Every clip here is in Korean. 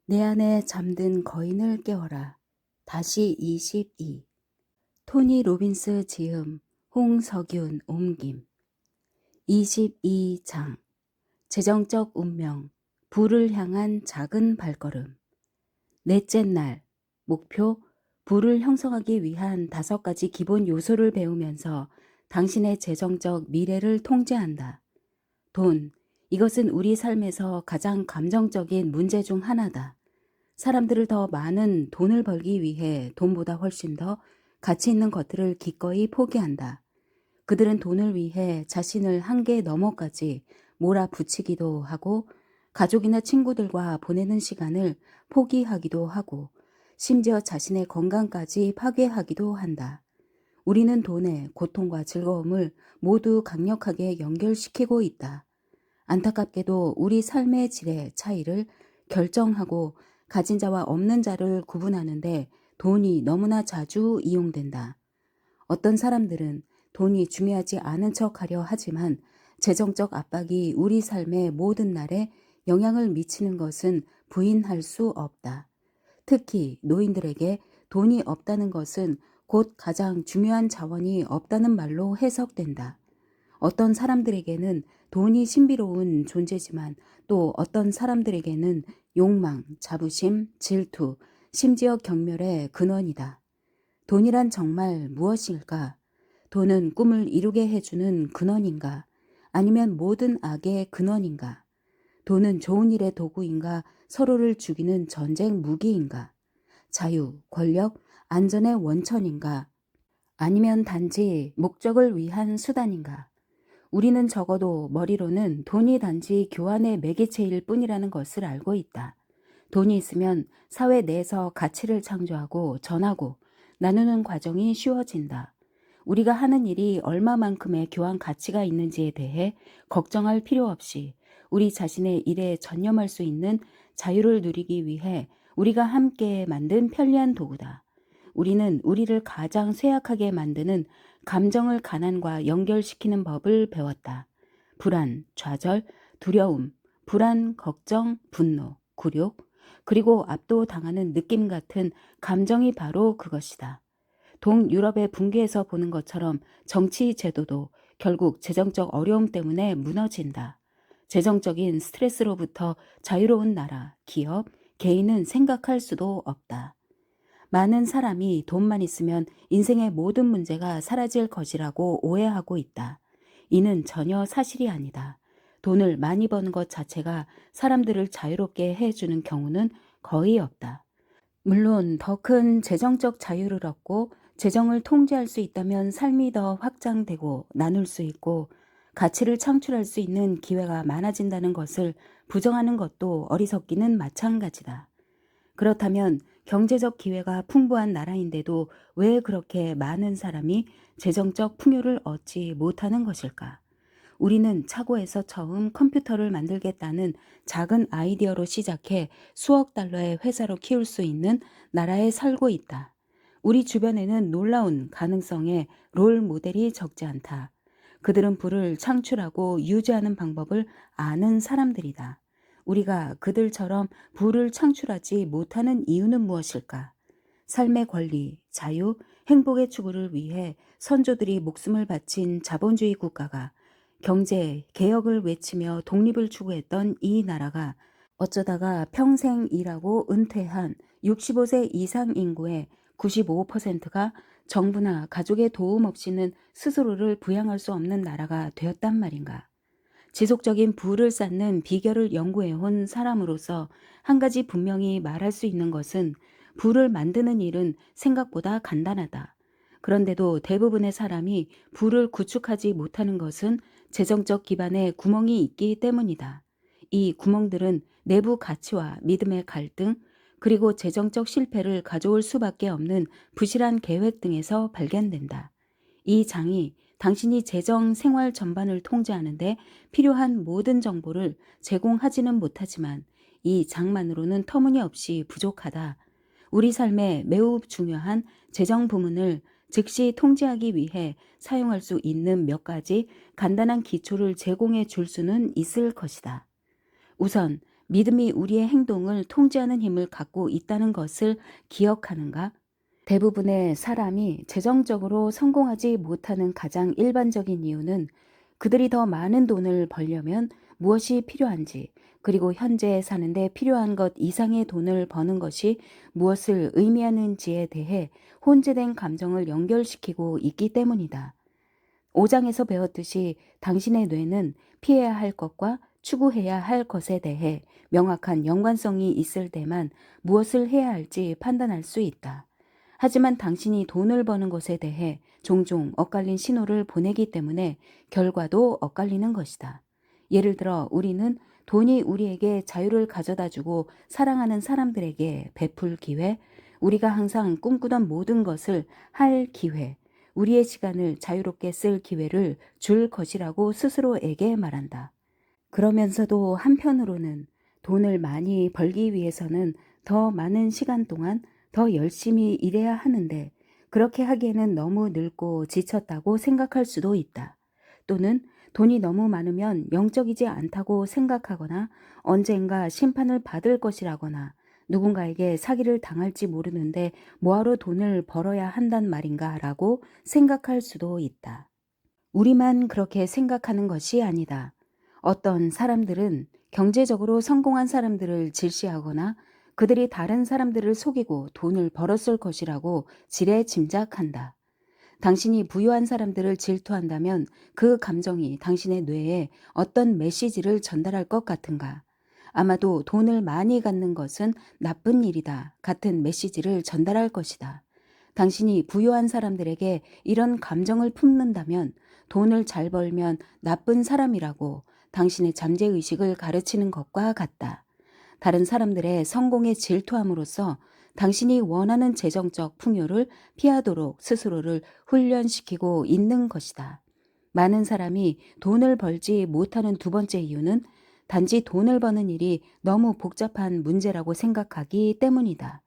내 안에 잠든 거인을 깨워라. 다시 22. 토니 로빈스 지음, 홍석윤 옮김. 22장. 재정적 운명, 부를 향한 작은 발걸음. 넷째 날, 목표, 부를 형성하기 위한 5가지 기본 요소를 배우면서 당신의 재정적 미래를 통제한다. 돈, 이것은 우리 삶에서 가장 감정적인 문제 중 하나다. 사람들을 더 많은 돈을 벌기 위해 돈보다 훨씬 더 가치 있는 것들을 기꺼이 포기한다. 그들은 돈을 위해 자신을 한계 너머까지 몰아붙이기도 하고 가족이나 친구들과 보내는 시간을 포기하기도 하고 심지어 자신의 건강까지 파괴하기도 한다. 우리는 돈에 고통과 즐거움을 모두 강력하게 연결시키고 있다. 안타깝게도 우리 삶의 질의 차이를 결정하고 가진 자와 없는 자를 구분하는데 돈이 너무나 자주 이용된다. 어떤 사람들은 돈이 중요하지 않은 척 하려 하지만 재정적 압박이 우리 삶의 모든 날에 영향을 미치는 것은 부인할 수 없다. 특히 노인들에게 돈이 없다는 것은 곧 가장 중요한 자원이 없다는 말로 해석된다. 어떤 사람들에게는 돈이 신비로운 존재지만 또 어떤 사람들에게는 욕망, 자부심, 질투, 심지어 경멸의 근원이다. 돈이란 정말 무엇일까? 돈은 꿈을 이루게 해주는 근원인가? 아니면 모든 악의 근원인가? 돈은 좋은 일의 도구인가? 서로를 죽이는 전쟁 무기인가? 자유, 권력, 안전의 원천인가? 아니면 단지 목적을 위한 수단인가? 우리는 적어도 머리로는 돈이 단지 교환의 매개체일 뿐이라는 것을 알고 있다. 돈이 있으면 사회 내에서 가치를 창조하고 전하고 나누는 과정이 쉬워진다. 우리가 하는 일이 얼마만큼의 교환 가치가 있는지에 대해 걱정할 필요 없이 우리 자신의 일에 전념할 수 있는 자유를 누리기 위해 우리가 함께 만든 편리한 도구다. 우리는 우리를 가장 쇠약하게 만드는 감정을 가난과 연결시키는 법을 배웠다. 불안, 좌절, 두려움, 불안, 걱정, 분노, 굴욕, 그리고 압도당하는 느낌 같은 감정이 바로 그것이다. 동유럽의 붕괴에서 보는 것처럼 정치 제도도 결국 재정적 어려움 때문에 무너진다. 재정적인 스트레스로부터 자유로운 나라, 기업, 개인은 생각할 수도 없다. 많은 사람이 돈만 있으면 인생의 모든 문제가 사라질 것이라고 오해하고 있다. 이는 전혀 사실이 아니다. 돈을 많이 버는 것 자체가 사람들을 자유롭게 해주는 경우는 거의 없다. 물론 더 큰 재정적 자유를 얻고 재정을 통제할 수 있다면 삶이 더 확장되고 나눌 수 있고 가치를 창출할 수 있는 기회가 많아진다는 것을 부정하는 것도 어리석기는 마찬가지다. 그렇다면 경제적 기회가 풍부한 나라인데도 왜 그렇게 많은 사람이 재정적 풍요를 얻지 못하는 것일까? 우리는 차고에서 처음 컴퓨터를 만들겠다는 작은 아이디어로 시작해 수억 달러의 회사로 키울 수 있는 나라에 살고 있다. 우리 주변에는 놀라운 가능성의 롤 모델이 적지 않다. 그들은 부를 창출하고 유지하는 방법을 아는 사람들이다. 우리가 그들처럼 부를 창출하지 못하는 이유는 무엇일까? 삶의 권리, 자유, 행복의 추구를 위해 선조들이 목숨을 바친 자본주의 국가가 경제, 개혁을 외치며 독립을 추구했던 이 나라가 어쩌다가 평생 일하고 은퇴한 65세 이상 인구의 95%가 정부나 가족의 도움 없이는 스스로를 부양할 수 없는 나라가 되었단 말인가. 지속적인 부를 쌓는 비결을 연구해온 사람으로서 한 가지 분명히 말할 수 있는 것은 부를 만드는 일은 생각보다 간단하다. 그런데도 대부분의 사람이 부를 구축하지 못하는 것은 재정적 기반에 구멍이 있기 때문이다. 이 구멍들은 내부 가치와 믿음의 갈등, 그리고 재정적 실패를 가져올 수밖에 없는 부실한 계획 등에서 발견된다. 이 장이 당신이 재정 생활 전반을 통제하는데 필요한 모든 정보를 제공하지는 못하지만 이 장만으로는 터무니없이 부족하다. 우리 삶에 매우 중요한 재정 부문을 즉시 통제하기 위해 사용할 수 있는 몇 가지 간단한 기초를 제공해 줄 수는 있을 것이다. 우선 믿음이 우리의 행동을 통제하는 힘을 갖고 있다는 것을 기억하는가? 대부분의 사람이 재정적으로 성공하지 못하는 가장 일반적인 이유는 그들이 더 많은 돈을 벌려면 무엇이 필요한지, 그리고 현재 사는데 필요한 것 이상의 돈을 버는 것이 무엇을 의미하는지에 대해 혼재된 감정을 연결시키고 있기 때문이다. 5장에서 배웠듯이 당신의 뇌는 피해야 할 것과 추구해야 할 것에 대해 명확한 연관성이 있을 때만 무엇을 해야 할지 판단할 수 있다. 하지만 당신이 돈을 버는 것에 대해 종종 엇갈린 신호를 보내기 때문에 결과도 엇갈리는 것이다. 예를 들어 우리는 돈이 우리에게 자유를 가져다 주고 사랑하는 사람들에게 베풀 기회, 우리가 항상 꿈꾸던 모든 것을 할 기회, 우리의 시간을 자유롭게 쓸 기회를 줄 것이라고 스스로에게 말한다. 그러면서도 한편으로는 돈을 많이 벌기 위해서는 더 많은 시간 동안 더 열심히 일해야 하는데 그렇게 하기에는 너무 늙고 지쳤다고 생각할 수도 있다. 또는 돈이 너무 많으면 영적이지 않다고 생각하거나 언젠가 심판을 받을 것이라거나 누군가에게 사기를 당할지 모르는데 뭐하러 돈을 벌어야 한단 말인가 라고 생각할 수도 있다. 우리만 그렇게 생각하는 것이 아니다. 어떤 사람들은 경제적으로 성공한 사람들을 질시하거나 그들이 다른 사람들을 속이고 돈을 벌었을 것이라고 지레 짐작한다. 당신이 부유한 사람들을 질투한다면 그 감정이 당신의 뇌에 어떤 메시지를 전달할 것 같은가? 아마도 돈을 많이 갖는 것은 나쁜 일이다 같은 메시지를 전달할 것이다. 당신이 부유한 사람들에게 이런 감정을 품는다면 돈을 잘 벌면 나쁜 사람이라고 당신의 잠재의식을 가르치는 것과 같다. 다른 사람들의 성공에 질투함으로써 당신이 원하는 재정적 풍요를 피하도록 스스로를 훈련시키고 있는 것이다. 많은 사람이 돈을 벌지 못하는 두 번째 이유는 단지 돈을 버는 일이 너무 복잡한 문제라고 생각하기 때문이다.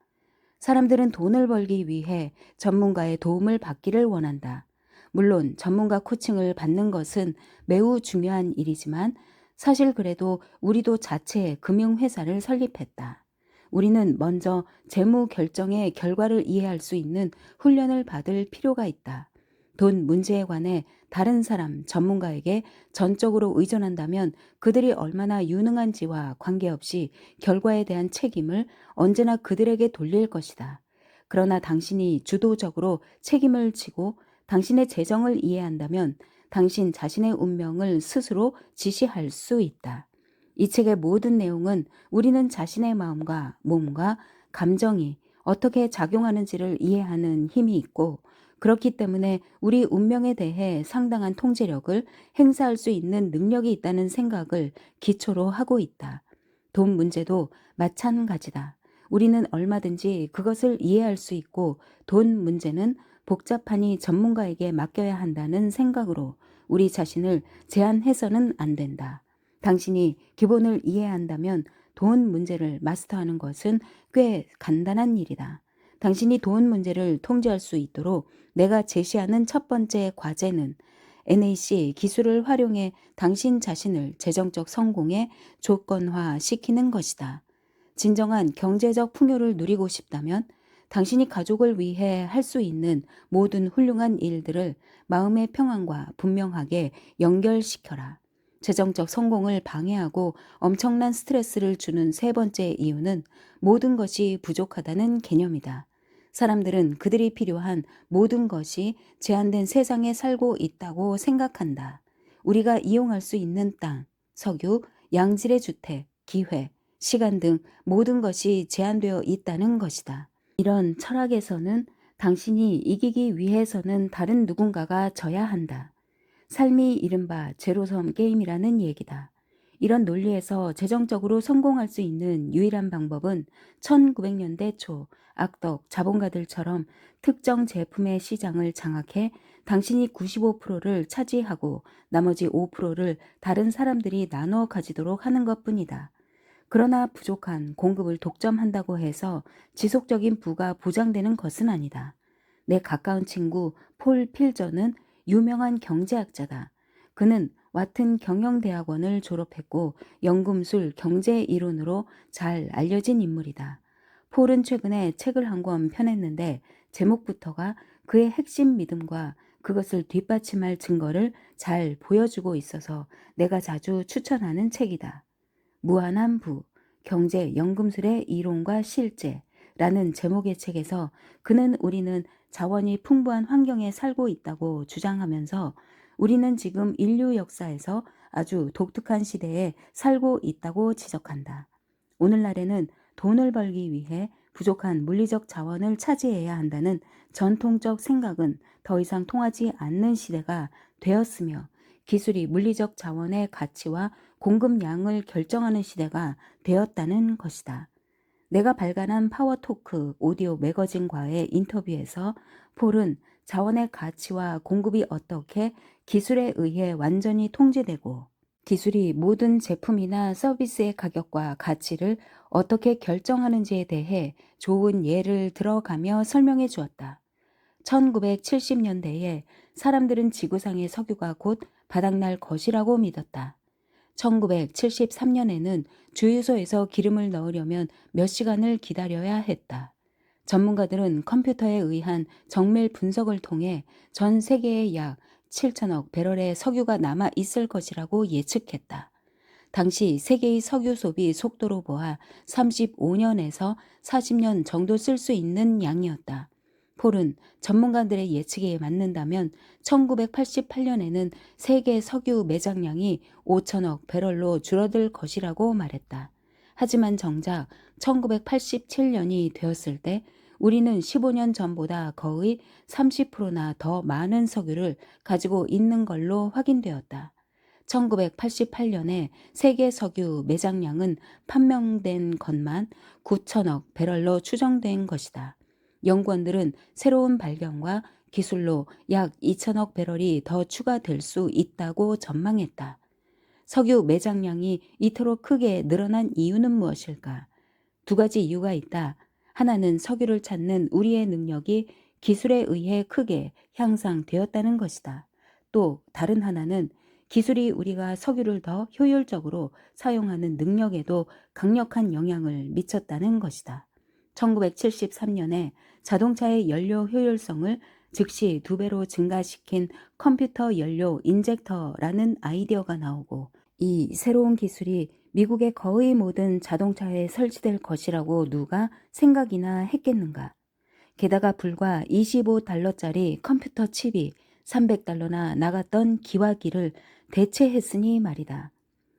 사람들은 돈을 벌기 위해 전문가의 도움을 받기를 원한다. 물론 전문가 코칭을 받는 것은 매우 중요한 일이지만 사실 그래도 우리도 자체 금융회사를 설립했다. 우리는 먼저 재무 결정의 결과를 이해할 수 있는 훈련을 받을 필요가 있다. 돈 문제에 관해 다른 사람, 전문가에게 전적으로 의존한다면 그들이 얼마나 유능한지와 관계없이 결과에 대한 책임을 언제나 그들에게 돌릴 것이다. 그러나 당신이 주도적으로 책임을 지고 당신의 재정을 이해한다면 당신 자신의 운명을 스스로 지시할 수 있다. 이 책의 모든 내용은 우리는 자신의 마음과 몸과 감정이 어떻게 작용하는지를 이해하는 힘이 있고 그렇기 때문에 우리 운명에 대해 상당한 통제력을 행사할 수 있는 능력이 있다는 생각을 기초로 하고 있다. 돈 문제도 마찬가지다. 우리는 얼마든지 그것을 이해할 수 있고 돈 문제는 복잡하니 전문가에게 맡겨야 한다는 생각으로 우리 자신을 제한해서는 안 된다. 당신이 기본을 이해한다면 돈 문제를 마스터하는 것은 꽤 간단한 일이다. 당신이 돈 문제를 통제할 수 있도록 내가 제시하는 첫 번째 과제는 NAC 기술을 활용해 당신 자신을 재정적 성공에 조건화시키는 것이다. 진정한 경제적 풍요를 누리고 싶다면 당신이 가족을 위해 할 수 있는 모든 훌륭한 일들을 마음의 평안과 분명하게 연결시켜라. 재정적 성공을 방해하고 엄청난 스트레스를 주는 세 번째 이유는 모든 것이 부족하다는 개념이다. 사람들은 그들이 필요한 모든 것이 제한된 세상에 살고 있다고 생각한다. 우리가 이용할 수 있는 땅, 석유, 양질의 주택, 기회, 시간 등 모든 것이 제한되어 있다는 것이다. 이런 철학에서는 당신이 이기기 위해서는 다른 누군가가 져야 한다. 삶이 이른바 제로섬 게임이라는 얘기다. 이런 논리에서 재정적으로 성공할 수 있는 유일한 방법은 1900년대 초 악덕 자본가들처럼 특정 제품의 시장을 장악해 당신이 95%를 차지하고 나머지 5%를 다른 사람들이 나눠 가지도록 하는 것뿐이다. 그러나 부족한 공급을 독점한다고 해서 지속적인 부가 보장되는 것은 아니다. 내 가까운 친구 폴 필저는 유명한 경제학자다. 그는 와튼 경영대학원을 졸업했고 연금술 경제 이론으로 잘 알려진 인물이다. 폴은 최근에 책을 한 권 펴냈는데 제목부터가 그의 핵심 믿음과 그것을 뒷받침할 증거를 잘 보여주고 있어서 내가 자주 추천하는 책이다. 무한한 부, 경제 연금술의 이론과 실제라는 제목의 책에서 그는 우리는 자원이 풍부한 환경에 살고 있다고 주장하면서 우리는 지금 인류 역사에서 아주 독특한 시대에 살고 있다고 지적한다. 오늘날에는 돈을 벌기 위해 부족한 물리적 자원을 차지해야 한다는 전통적 생각은 더 이상 통하지 않는 시대가 되었으며 기술이 물리적 자원의 가치와 공급량을 결정하는 시대가 되었다는 것이다. 내가 발간한 파워토크 오디오 매거진과의 인터뷰에서 폴은 자원의 가치와 공급이 어떻게 기술에 의해 완전히 통제되고 기술이 모든 제품이나 서비스의 가격과 가치를 어떻게 결정하는지에 대해 좋은 예를 들어가며 설명해 주었다. 1970년대에 사람들은 지구상의 석유가 곧 바닥날 것이라고 믿었다. 1973년에는 주유소에서 기름을 넣으려면 몇 시간을 기다려야 했다. 전문가들은 컴퓨터에 의한 정밀 분석을 통해 전 세계에 약 7천억 배럴의 석유가 남아 있을 것이라고 예측했다. 당시 세계의 석유 소비 속도로 보아 35년에서 40년 정도 쓸 수 있는 양이었다. 폴은 전문가들의 예측에 맞는다면 1988년에는 세계 석유 매장량이 5천억 배럴로 줄어들 것이라고 말했다. 하지만 정작 1987년이 되었을 때 우리는 15년 전보다 거의 30%나 더 많은 석유를 가지고 있는 걸로 확인되었다. 1988년에 세계 석유 매장량은 판명된 것만 9천억 배럴로 추정된 것이다. 연구원들은 새로운 발견과 기술로 약 2천억 배럴이 더 추가될 수 있다고 전망했다. 석유 매장량이 이토록 크게 늘어난 이유는 무엇일까? 두 가지 이유가 있다. 하나는 석유를 찾는 우리의 능력이 기술에 의해 크게 향상되었다는 것이다. 또 다른 하나는 기술이 우리가 석유를 더 효율적으로 사용하는 능력에도 강력한 영향을 미쳤다는 것이다. 1973년에 자동차의 연료 효율성을 즉시 2배로 증가시킨 컴퓨터 연료 인젝터라는 아이디어가 나오고 이 새로운 기술이 미국의 거의 모든 자동차에 설치될 것이라고 누가 생각이나 했겠는가. 게다가 불과 25달러짜리 컴퓨터 칩이 300달러나 나갔던 기화기를 대체했으니 말이다.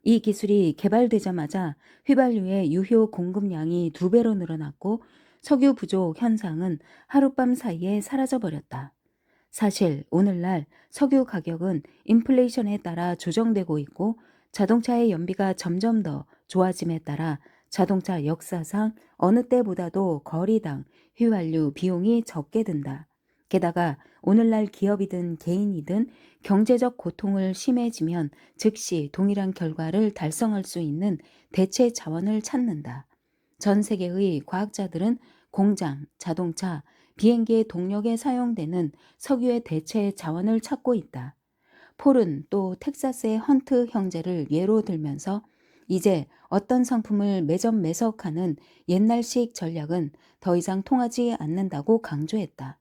이 기술이 개발되자마자 휘발유의 유효 공급량이 2배로 늘어났고 석유 부족 현상은 하룻밤 사이에 사라져버렸다. 사실 오늘날 석유 가격은 인플레이션에 따라 조정되고 있고 자동차의 연비가 점점 더 좋아짐에 따라 자동차 역사상 어느 때보다도 거리당 휘발유 비용이 적게 든다. 게다가 오늘날 기업이든 개인이든 경제적 고통을 심해지면 즉시 동일한 결과를 달성할 수 있는 대체 자원을 찾는다. 전 세계의 과학자들은 공장, 자동차, 비행기의 동력에 사용되는 석유의 대체 자원을 찾고 있다. 폴은 또 텍사스의 헌트 형제를 예로 들면서 이제 어떤 상품을 매점 매석하는 옛날식 전략은 더 이상 통하지 않는다고 강조했다.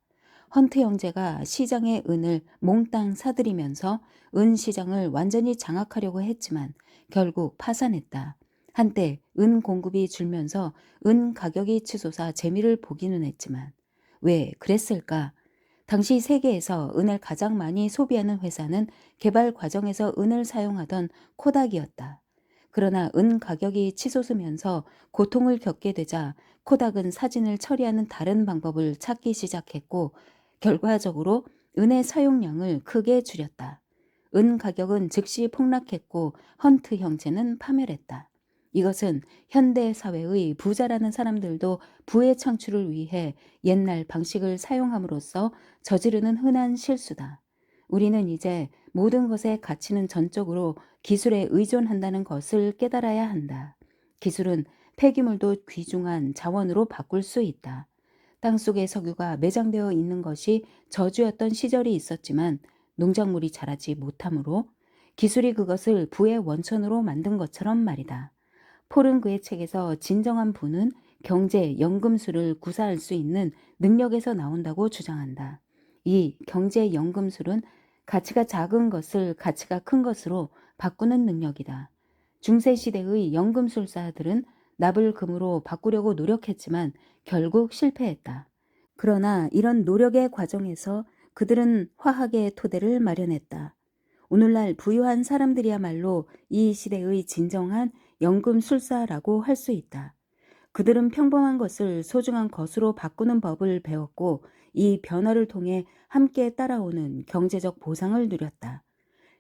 헌트 형제가 시장의 은을 몽땅 사들이면서 은 시장을 완전히 장악하려고 했지만 결국 파산했다. 한때 은 공급이 줄면서 은 가격이 치솟아 재미를 보기는 했지만 왜 그랬을까? 당시 세계에서 은을 가장 많이 소비하는 회사는 개발 과정에서 은을 사용하던 코닥이었다. 그러나 은 가격이 치솟으면서 고통을 겪게 되자 코닥은 사진을 처리하는 다른 방법을 찾기 시작했고 결과적으로 은의 사용량을 크게 줄였다. 은 가격은 즉시 폭락했고 헌트 형제는 파멸했다. 이것은 현대 사회의 부자라는 사람들도 부의 창출을 위해 옛날 방식을 사용함으로써 저지르는 흔한 실수다. 우리는 이제 모든 것의 가치는 전적으로 기술에 의존한다는 것을 깨달아야 한다. 기술은 폐기물도 귀중한 자원으로 바꿀 수 있다. 땅속에 석유가 매장되어 있는 것이 저주였던 시절이 있었지만 농작물이 자라지 못하므로 기술이 그것을 부의 원천으로 만든 것처럼 말이다. 폴은 그의 책에서 진정한 부는 경제 연금술을 구사할 수 있는 능력에서 나온다고 주장한다. 이 경제 연금술은 가치가 작은 것을 가치가 큰 것으로 바꾸는 능력이다. 중세시대의 연금술사들은 납을 금으로 바꾸려고 노력했지만 결국 실패했다. 그러나 이런 노력의 과정에서 그들은 화학의 토대를 마련했다. 오늘날 부유한 사람들이야말로 이 시대의 진정한 연금술사라고 할 수 있다. 그들은 평범한 것을 소중한 것으로 바꾸는 법을 배웠고 이 변화를 통해 함께 따라오는 경제적 보상을 누렸다.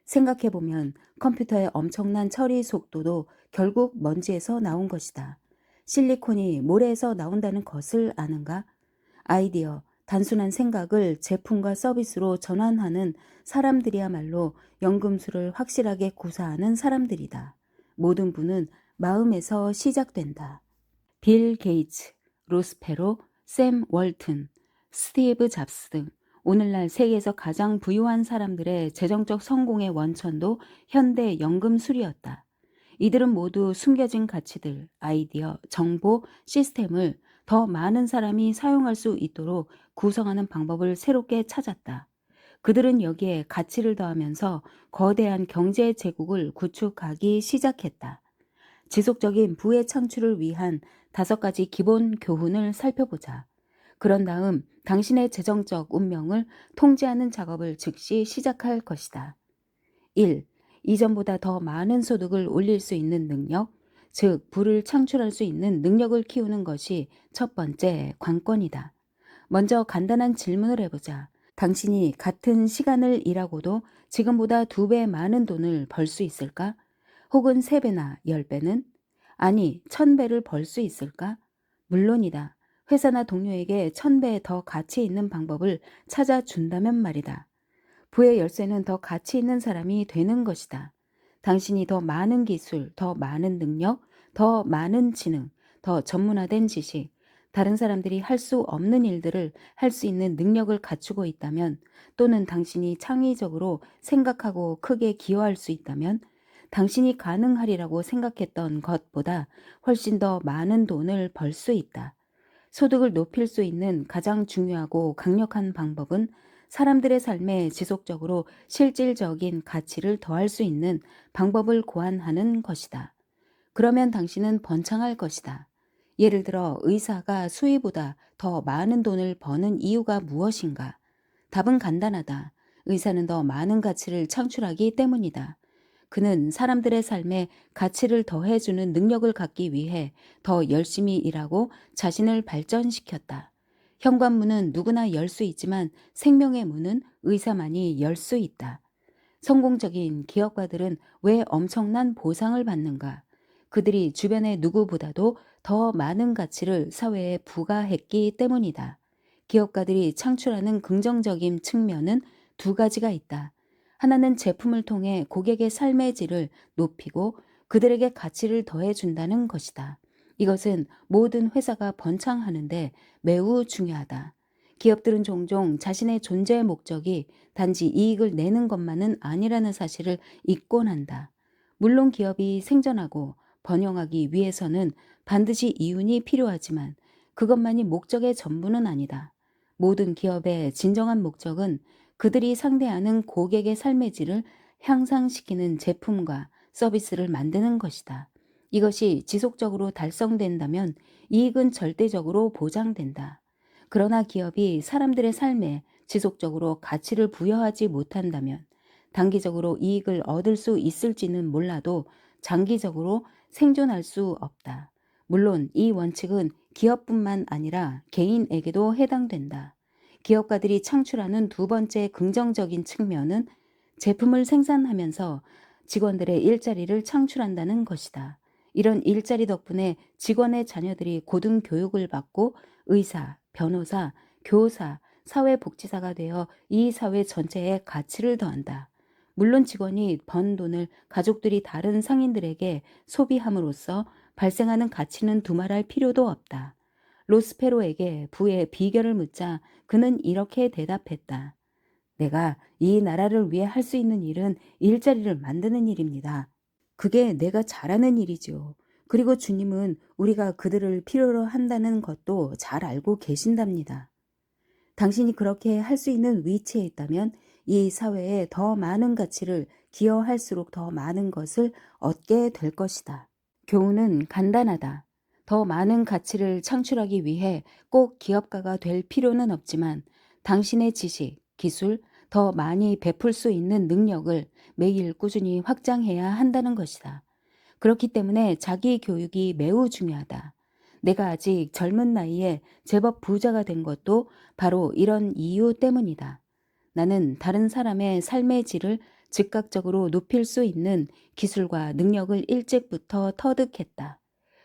생각해보면 컴퓨터의 엄청난 처리 속도도 결국 먼지에서 나온 것이다. 실리콘이 모래에서 나온다는 것을 아는가? 아이디어, 단순한 생각을 제품과 서비스로 전환하는 사람들이야말로 연금술을 확실하게 구사하는 사람들이다. 모든 부는 마음에서 시작된다. 빌 게이츠, 로스 페로, 샘 월튼, 스티브 잡스 등 오늘날 세계에서 가장 부유한 사람들의 재정적 성공의 원천도 현대 연금술이었다. 이들은 모두 숨겨진 가치들, 아이디어, 정보, 시스템을 더 많은 사람이 사용할 수 있도록 구성하는 방법을 새롭게 찾았다. 그들은 여기에 가치를 더하면서 거대한 경제 제국을 구축하기 시작했다. 지속적인 부의 창출을 위한 5가지 기본 교훈을 살펴보자. 그런 다음 당신의 재정적 운명을 통제하는 작업을 즉시 시작할 것이다. 1. 이전보다 더 많은 소득을 올릴 수 있는 능력, 즉 부를 창출할 수 있는 능력을 키우는 것이 첫 번째 관건이다. 먼저 간단한 질문을 해보자. 당신이 같은 시간을 일하고도 지금보다 2배 많은 돈을 벌 수 있을까? 혹은 3배나 10배는? 아니, 1000배를 벌 수 있을까? 물론이다. 회사나 동료에게 1000배 더 가치 있는 방법을 찾아준다면 말이다. 부의 열쇠는 더 가치 있는 사람이 되는 것이다. 당신이 더 많은 기술, 더 많은 능력, 더 많은 지능, 더 전문화된 지식, 다른 사람들이 할 수 없는 일들을 할 수 있는 능력을 갖추고 있다면, 또는 당신이 창의적으로 생각하고 크게 기여할 수 있다면, 당신이 가능하리라고 생각했던 것보다 훨씬 더 많은 돈을 벌 수 있다. 소득을 높일 수 있는 가장 중요하고 강력한 방법은 사람들의 삶에 지속적으로 실질적인 가치를 더할 수 있는 방법을 고안하는 것이다. 그러면 당신은 번창할 것이다. 예를 들어 의사가 수의보다 더 많은 돈을 버는 이유가 무엇인가? 답은 간단하다. 의사는 더 많은 가치를 창출하기 때문이다. 그는 사람들의 삶에 가치를 더해주는 능력을 갖기 위해 더 열심히 일하고 자신을 발전시켰다. 현관문은 누구나 열 수 있지만 생명의 문은 의사만이 열 수 있다. 성공적인 기업가들은 왜 엄청난 보상을 받는가? 그들이 주변의 누구보다도 더 많은 가치를 사회에 부과했기 때문이다. 기업가들이 창출하는 긍정적인 측면은 2가지가 있다. 하나는 제품을 통해 고객의 삶의 질을 높이고 그들에게 가치를 더해준다는 것이다. 이것은 모든 회사가 번창하는데 매우 중요하다. 기업들은 종종 자신의 존재의 목적이 단지 이익을 내는 것만은 아니라는 사실을 잊곤 한다. 물론 기업이 생존하고 번영하기 위해서는 반드시 이윤이 필요하지만 그것만이 목적의 전부는 아니다. 모든 기업의 진정한 목적은 그들이 상대하는 고객의 삶의 질을 향상시키는 제품과 서비스를 만드는 것이다. 이것이 지속적으로 달성된다면 이익은 절대적으로 보장된다. 그러나 기업이 사람들의 삶에 지속적으로 가치를 부여하지 못한다면 단기적으로 이익을 얻을 수 있을지는 몰라도 장기적으로 생존할 수 없다. 물론 이 원칙은 기업뿐만 아니라 개인에게도 해당된다. 기업가들이 창출하는 2번째 긍정적인 측면은 제품을 생산하면서 직원들의 일자리를 창출한다는 것이다. 이런 일자리 덕분에 직원의 자녀들이 고등 교육을 받고 의사, 변호사, 교사, 사회복지사가 되어 이 사회 전체에 가치를 더한다. 물론 직원이 번 돈을 가족들이 다른 상인들에게 소비함으로써 발생하는 가치는 두말할 필요도 없다. 로스페로에게 부의 비결을 묻자 그는 이렇게 대답했다. 내가 이 나라를 위해 할 수 있는 일은 일자리를 만드는 일입니다. 그게 내가 잘하는 일이죠. 그리고 주님은 우리가 그들을 필요로 한다는 것도 잘 알고 계신답니다. 당신이 그렇게 할 수 있는 위치에 있다면 이 사회에 더 많은 가치를 기여할수록 더 많은 것을 얻게 될 것이다. 교훈은 간단하다. 더 많은 가치를 창출하기 위해 꼭 기업가가 될 필요는 없지만 당신의 지식, 기술, 더 많이 베풀 수 있는 능력을 매일 꾸준히 확장해야 한다는 것이다. 그렇기 때문에 자기 교육이 매우 중요하다. 내가 아직 젊은 나이에 제법 부자가 된 것도 바로 이런 이유 때문이다. 나는 다른 사람의 삶의 질을 즉각적으로 높일 수 있는 기술과 능력을 일찍부터 터득했다.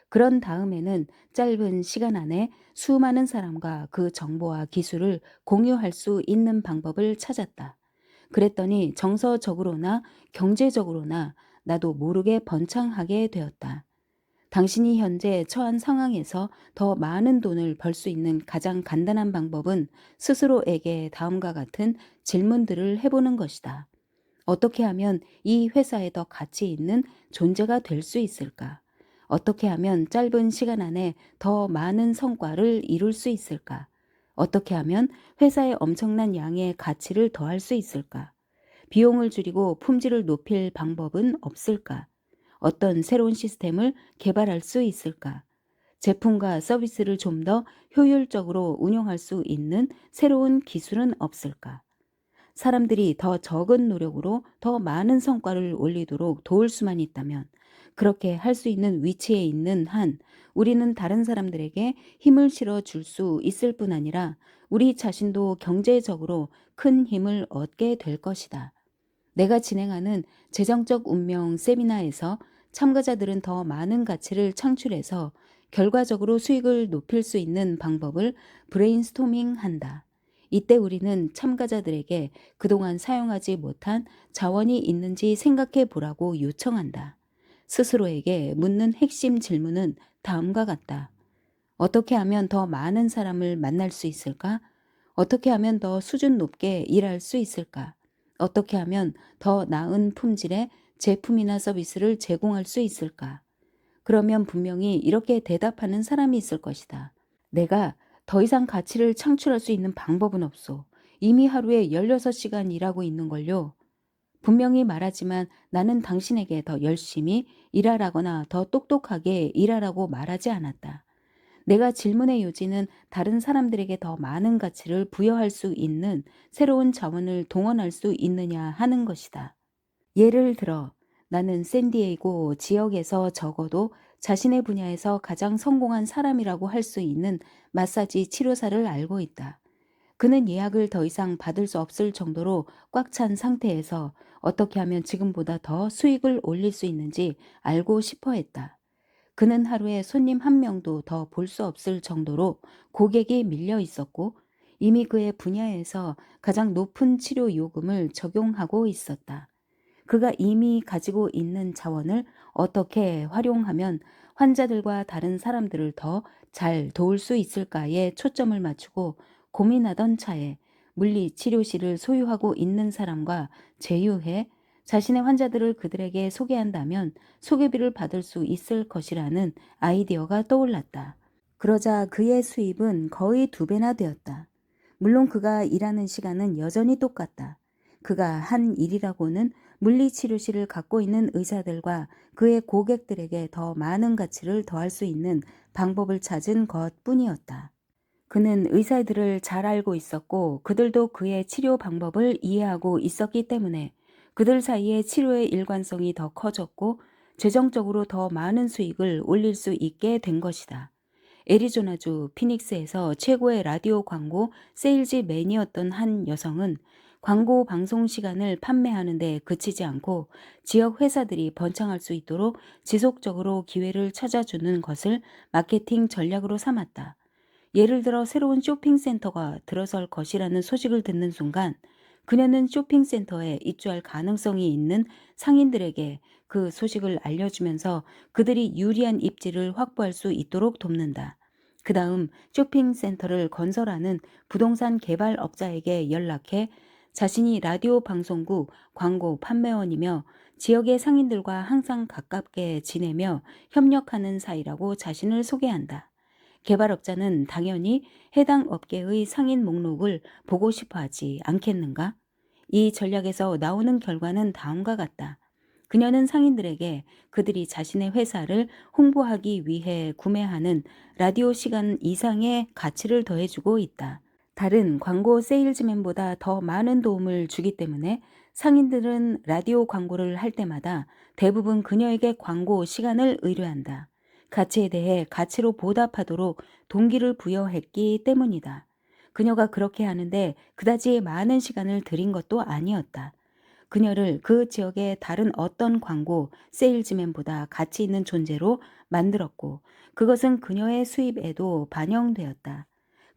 그런 다음에는 짧은 시간 안에 수많은 사람과 그 정보와 기술을 공유할 수 있는 방법을 찾았다. 그랬더니 정서적으로나 경제적으로나 나도 모르게 번창하게 되었다. 당신이 현재 처한 상황에서 더 많은 돈을 벌 수 있는 가장 간단한 방법은 스스로에게 다음과 같은 질문들을 해보는 것이다. 어떻게 하면 이 회사에 더 가치 있는 존재가 될 수 있을까? 어떻게 하면 짧은 시간 안에 더 많은 성과를 이룰 수 있을까? 어떻게 하면 회사에 엄청난 양의 가치를 더할 수 있을까? 비용을 줄이고 품질을 높일 방법은 없을까? 어떤 새로운 시스템을 개발할 수 있을까? 제품과 서비스를 좀 더 효율적으로 운영할 수 있는 새로운 기술은 없을까? 사람들이 더 적은 노력으로 더 많은 성과를 올리도록 도울 수만 있다면, 그렇게 할 수 있는 위치에 있는 한 우리는 다른 사람들에게 힘을 실어 줄 수 있을 뿐 아니라 우리 자신도 경제적으로 큰 힘을 얻게 될 것이다. 내가 진행하는 재정적 운명 세미나에서 참가자들은 더 많은 가치를 창출해서 결과적으로 수익을 높일 수 있는 방법을 브레인스토밍 한다. 이때 우리는 참가자들에게 그동안 사용하지 못한 자원이 있는지 생각해 보라고 요청한다. 스스로에게 묻는 핵심 질문은 다음과 같다. 어떻게 하면 더 많은 사람을 만날 수 있을까? 어떻게 하면 더 수준 높게 일할 수 있을까? 어떻게 하면 더 나은 품질의 제품이나 서비스를 제공할 수 있을까? 그러면 분명히 이렇게 대답하는 사람이 있을 것이다. 내가 더 이상 가치를 창출할 수 있는 방법은 없소. 이미 하루에 16시간 일하고 있는 걸요. 분명히 말하지만 나는 당신에게 더 열심히 일하라거나 더 똑똑하게 일하라고 말하지 않았다. 내가 질문의 요지는 다른 사람들에게 더 많은 가치를 부여할 수 있는 새로운 자원을 동원할 수 있느냐 하는 것이다. 예를 들어, 나는 샌디에이고 지역에서 적어도 자신의 분야에서 가장 성공한 사람이라고 할 수 있는 마사지 치료사를 알고 있다. 그는 예약을 더 이상 받을 수 없을 정도로 꽉 찬 상태에서 어떻게 하면 지금보다 더 수익을 올릴 수 있는지 알고 싶어 했다. 그는 하루에 손님 한 명도 더 볼 수 없을 정도로 고객이 밀려 있었고 이미 그의 분야에서 가장 높은 치료 요금을 적용하고 있었다. 그가 이미 가지고 있는 자원을 어떻게 활용하면 환자들과 다른 사람들을 더 잘 도울 수 있을까에 초점을 맞추고 고민하던 차에 물리치료실을 소유하고 있는 사람과 제휴해 자신의 환자들을 그들에게 소개한다면 소개비를 받을 수 있을 것이라는 아이디어가 떠올랐다. 그러자 그의 수입은 거의 2배나 되었다. 물론 그가 일하는 시간은 여전히 똑같다. 그가 한 일이라고는 물리치료실을 갖고 있는 의사들과 그의 고객들에게 더 많은 가치를 더할 수 있는 방법을 찾은 것뿐이었다. 그는 의사들을 잘 알고 있었고 그들도 그의 치료 방법을 이해하고 있었기 때문에 그들 사이의 치료의 일관성이 더 커졌고 재정적으로 더 많은 수익을 올릴 수 있게 된 것이다. 애리조나주 피닉스에서 최고의 라디오 광고 세일즈맨이었던 한 여성은 광고 방송 시간을 판매하는 데 그치지 않고 지역 회사들이 번창할 수 있도록 지속적으로 기회를 찾아주는 것을 마케팅 전략으로 삼았다. 예를 들어 새로운 쇼핑센터가 들어설 것이라는 소식을 듣는 순간 그녀는 쇼핑센터에 입주할 가능성이 있는 상인들에게 그 소식을 알려주면서 그들이 유리한 입지를 확보할 수 있도록 돕는다. 그 다음 쇼핑센터를 건설하는 부동산 개발업자에게 연락해 자신이 라디오 방송국 광고 판매원이며 지역의 상인들과 항상 가깝게 지내며 협력하는 사이라고 자신을 소개한다. 개발업자는 당연히 해당 업계의 상인 목록을 보고 싶어 하지 않겠는가? 이 전략에서 나오는 결과는 다음과 같다. 그녀는 상인들에게 그들이 자신의 회사를 홍보하기 위해 구매하는 라디오 시간 이상의 가치를 더해주고 있다. 다른 광고 세일즈맨보다 더 많은 도움을 주기 때문에 상인들은 라디오 광고를 할 때마다 대부분 그녀에게 광고 시간을 의뢰한다. 가치에 대해 가치로 보답하도록 동기를 부여했기 때문이다. 그녀가 그렇게 하는데 그다지 많은 시간을 들인 것도 아니었다. 그녀를 그 지역의 다른 어떤 광고 세일즈맨보다 가치 있는 존재로 만들었고 그것은 그녀의 수입에도 반영되었다.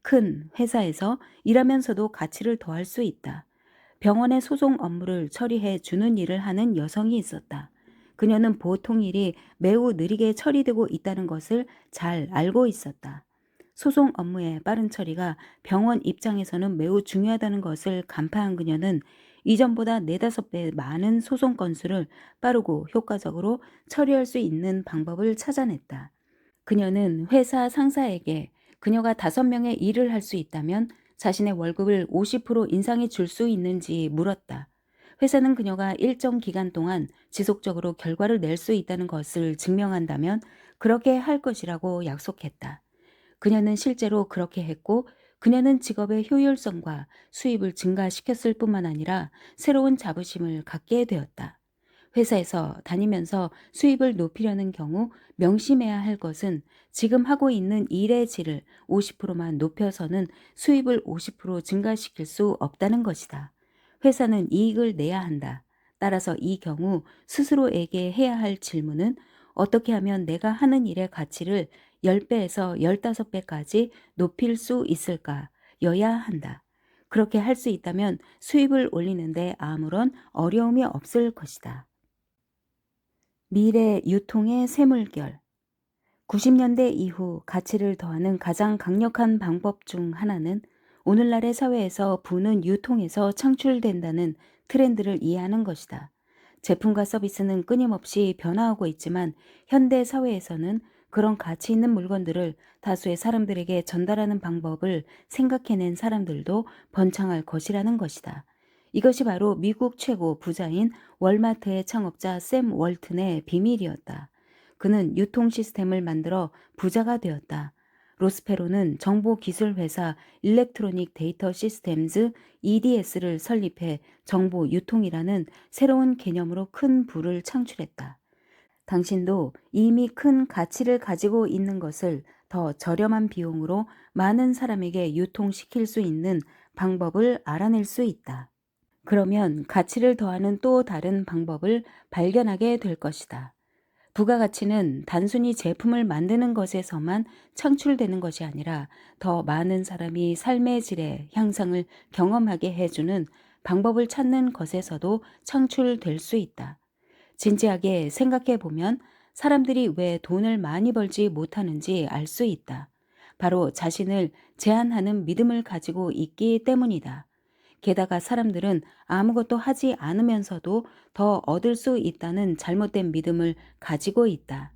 큰 회사에서 일하면서도 가치를 더할 수 있다. 병원의 소송 업무를 처리해 주는 일을 하는 여성이 있었다. 그녀는 보통 일이 매우 느리게 처리되고 있다는 것을 잘 알고 있었다. 소송 업무의 빠른 처리가 병원 입장에서는 매우 중요하다는 것을 간파한 그녀는 이전보다 4~5배 많은 소송 건수를 빠르고 효과적으로 처리할 수 있는 방법을 찾아냈다. 그녀는 회사 상사에게 그녀가 5명의 일을 할 수 있다면 자신의 월급을 50% 인상해 줄 수 있는지 물었다. 회사는 그녀가 일정 기간 동안 지속적으로 결과를 낼 수 있다는 것을 증명한다면 그렇게 할 것이라고 약속했다. 그녀는 실제로 그렇게 했고 그녀는 직업의 효율성과 수입을 증가시켰을 뿐만 아니라 새로운 자부심을 갖게 되었다. 회사에서 다니면서 수입을 높이려는 경우 명심해야 할 것은 지금 하고 있는 일의 질을 50%만 높여서는 수입을 50% 증가시킬 수 없다는 것이다. 회사는 이익을 내야 한다. 따라서 이 경우 스스로에게 해야 할 질문은 어떻게 하면 내가 하는 일의 가치를 10배에서 15배까지 높일 수 있을까? 여야 한다. 그렇게 할 수 있다면 수입을 올리는데 아무런 어려움이 없을 것이다. 미래 유통의 쇠물결. 90년대 이후 가치를 더하는 가장 강력한 방법 중 하나는 오늘날의 사회에서 부는 유통에서 창출된다는 트렌드를 이해하는 것이다. 제품과 서비스는 끊임없이 변화하고 있지만 현대 사회에서는 그런 가치 있는 물건들을 다수의 사람들에게 전달하는 방법을 생각해낸 사람들도 번창할 것이라는 것이다. 이것이 바로 미국 최고 부자인 월마트의 창업자 샘 월튼의 비밀이었다. 그는 유통 시스템을 만들어 부자가 되었다. 로스페로는 정보기술회사 일렉트로닉 데이터 시스템즈 EDS를 설립해 정보 유통이라는 새로운 개념으로 큰 부를 창출했다. 당신도 이미 큰 가치를 가지고 있는 것을 더 저렴한 비용으로 많은 사람에게 유통시킬 수 있는 방법을 알아낼 수 있다. 그러면 가치를 더하는 또 다른 방법을 발견하게 될 것이다. 부가가치는 단순히 제품을 만드는 것에서만 창출되는 것이 아니라 더 많은 사람이 삶의 질의 향상을 경험하게 해주는 방법을 찾는 것에서도 창출될 수 있다. 진지하게 생각해 보면 사람들이 왜 돈을 많이 벌지 못하는지 알 수 있다. 바로 자신을 제한하는 믿음을 가지고 있기 때문이다. 게다가 사람들은 아무것도 하지 않으면서도 더 얻을 수 있다는 잘못된 믿음을 가지고 있다.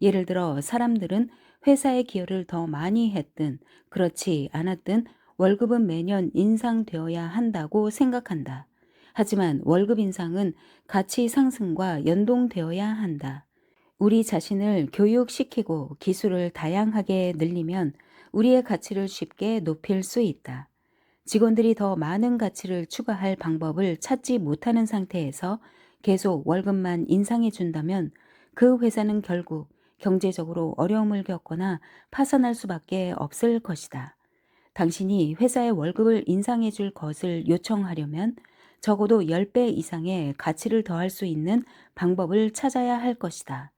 예를 들어 사람들은 회사의 기여를 더 많이 했든 그렇지 않았든 월급은 매년 인상되어야 한다고 생각한다. 하지만 월급 인상은 가치 상승과 연동되어야 한다. 우리 자신을 교육시키고 기술을 다양하게 늘리면 우리의 가치를 쉽게 높일 수 있다. 직원들이 더 많은 가치를 추가할 방법을 찾지 못하는 상태에서 계속 월급만 인상해 준다면 그 회사는 결국 경제적으로 어려움을 겪거나 파산할 수밖에 없을 것이다. 당신이 회사의 월급을 인상해 줄 것을 요청하려면 적어도 10배 이상의 가치를 더할 수 있는 방법을 찾아야 할 것이다.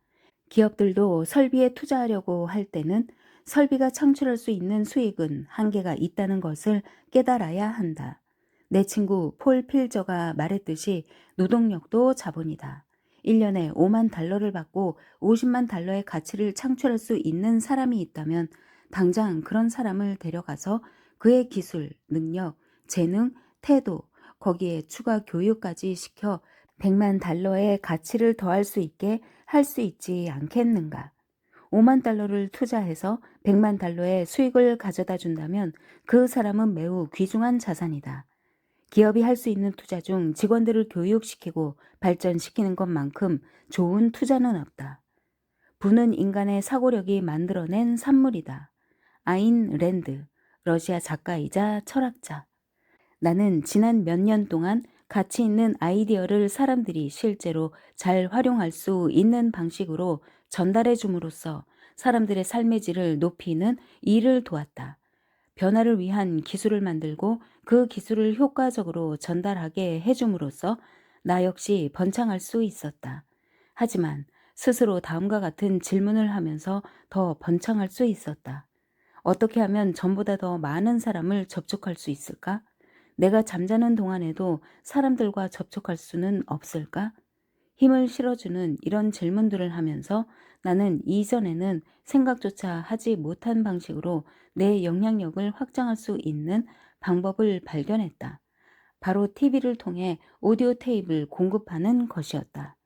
기업들도 설비에 투자하려고 할 때는 설비가 창출할 수 있는 수익은 한계가 있다는 것을 깨달아야 한다. 내 친구 폴 필저가 말했듯이 노동력도 자본이다. 1년에 5만 달러를 받고 50만 달러의 가치를 창출할 수 있는 사람이 있다면 당장 그런 사람을 데려가서 그의 기술, 능력, 재능, 태도, 거기에 추가 교육까지 시켜 100만 달러의 가치를 더할 수 있게 할 수 있지 않겠는가? 5만 달러를 투자해서 100만 달러의 수익을 가져다 준다면 그 사람은 매우 귀중한 자산이다. 기업이 할 수 있는 투자 중 직원들을 교육시키고 발전시키는 것만큼 좋은 투자는 없다. 부는 인간의 사고력이 만들어낸 산물이다. 아인 랜드, 러시아 작가이자 철학자. 나는 지난 몇 년 동안 가치 있는 아이디어를 사람들이 실제로 잘 활용할 수 있는 방식으로 전달해 줌으로써 사람들의 삶의 질을 높이는 일을 도왔다. 변화를 위한 기술을 만들고 그 기술을 효과적으로 전달하게 해줌으로써 나 역시 번창할 수 있었다. 하지만 스스로 다음과 같은 질문을 하면서 더 번창할 수 있었다. 어떻게 하면 전보다 더 많은 사람을 접촉할 수 있을까? 내가 잠자는 동안에도 사람들과 접촉할 수는 없을까? 힘을 실어주는 이런 질문들을 하면서 나는 이전에는 생각조차 하지 못한 방식으로 내 영향력을 확장할 수 있는 방법을 발견했다. 바로 TV를 통해 오디오 테이프를 공급하는 것이었다.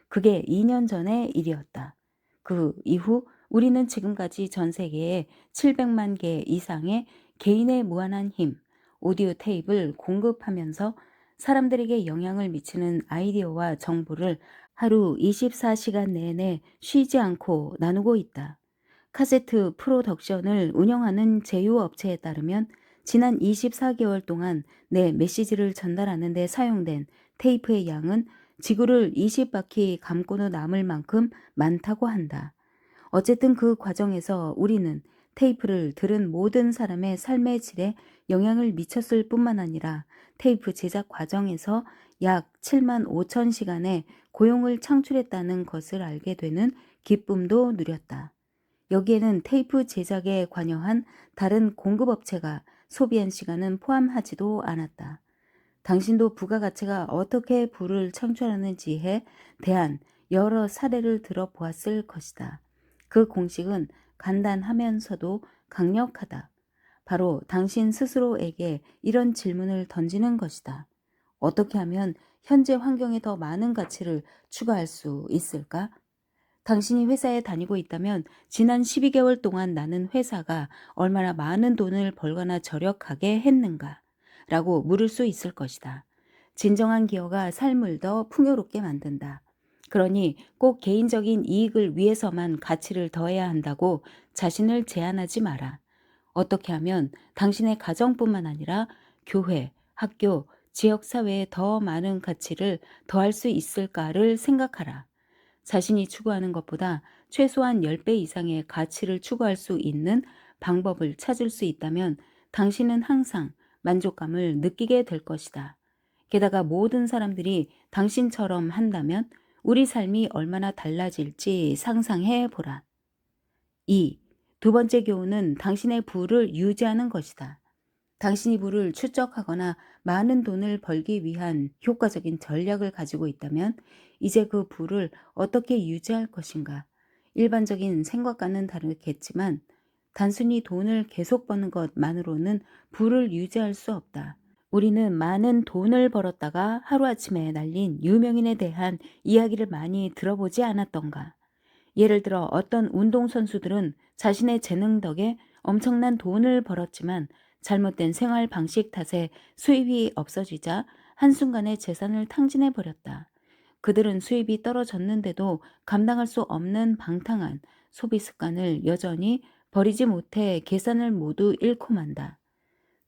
그게 2년 전의 일이었다. 그 이후 우리는 지금까지 전 세계에 700만 개 이상의 개인의 무한한 힘, 오디오 테이프를 공급하면서 사람들에게 영향을 미치는 아이디어와 정보를 하루 24시간 내내 쉬지 않고 나누고 있다. 카세트 프로덕션을 운영하는 제휴업체에 따르면 지난 24개월 동안 내 메시지를 전달하는 데 사용된 테이프의 양은 지구를 20바퀴 감고도 남을 만큼 많다고 한다. 어쨌든 그 과정에서 우리는 테이프를 들은 모든 사람의 삶의 질에 영향을 미쳤을 뿐만 아니라 테이프 제작 과정에서 약 7만 5천 시간의 고용을 창출했다는 것을 알게 되는 기쁨도 누렸다. 여기에는 테이프 제작에 관여한 다른 공급업체가 소비한 시간은 포함하지도 않았다. 당신도 부가가치가 어떻게 부를 창출하는지에 대한 여러 사례를 들어보았을 것이다. 그 공식은 간단하면서도 강력하다. 바로 당신 스스로에게 이런 질문을 던지는 것이다. 어떻게 하면 현재 환경에 더 많은 가치를 추가할 수 있을까? 당신이 회사에 다니고 있다면 지난 12개월 동안 나는 회사가 얼마나 많은 돈을 벌거나 절약하게 했는가? 라고 물을 수 있을 것이다. 진정한 기여가 삶을 더 풍요롭게 만든다. 그러니 꼭 개인적인 이익을 위해서만 가치를 더해야 한다고 자신을 제한하지 마라. 어떻게 하면 당신의 가정뿐만 아니라 교회, 학교, 지역사회에 더 많은 가치를 더할 수 있을까를 생각하라. 자신이 추구하는 것보다 최소한 10배 이상의 가치를 추구할 수 있는 방법을 찾을 수 있다면 당신은 항상 만족감을 느끼게 될 것이다. 게다가 모든 사람들이 당신처럼 한다면 우리 삶이 얼마나 달라질지 상상해 보라. 2. 두 번째 교훈은 당신의 부를 유지하는 것이다. 당신이 부를 축적하거나 많은 돈을 벌기 위한 효과적인 전략을 가지고 있다면 이제 그 부를 어떻게 유지할 것인가? 일반적인 생각과는 다르겠지만 단순히 돈을 계속 버는 것만으로는 부를 유지할 수 없다. 우리는 많은 돈을 벌었다가 하루아침에 날린 유명인에 대한 이야기를 많이 들어보지 않았던가? 예를 들어 어떤 운동선수들은 자신의 재능 덕에 엄청난 돈을 벌었지만 잘못된 생활 방식 탓에 수입이 없어지자 한순간에 재산을 탕진해 버렸다. 그들은 수입이 떨어졌는데도 감당할 수 없는 방탕한 소비 습관을 여전히 버리지 못해 계산을 모두 잃고 만다.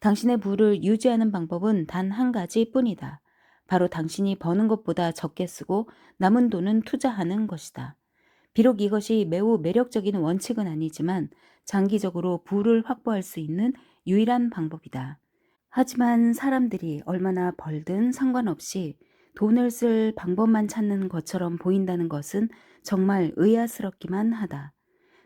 당신의 부를 유지하는 방법은 단 한 가지뿐이다. 바로 당신이 버는 것보다 적게 쓰고 남은 돈은 투자하는 것이다. 비록 이것이 매우 매력적인 원칙은 아니지만 장기적으로 부를 확보할 수 있는 유일한 방법이다. 하지만 사람들이 얼마나 벌든 상관없이 돈을 쓸 방법만 찾는 것처럼 보인다는 것은 정말 의아스럽기만 하다.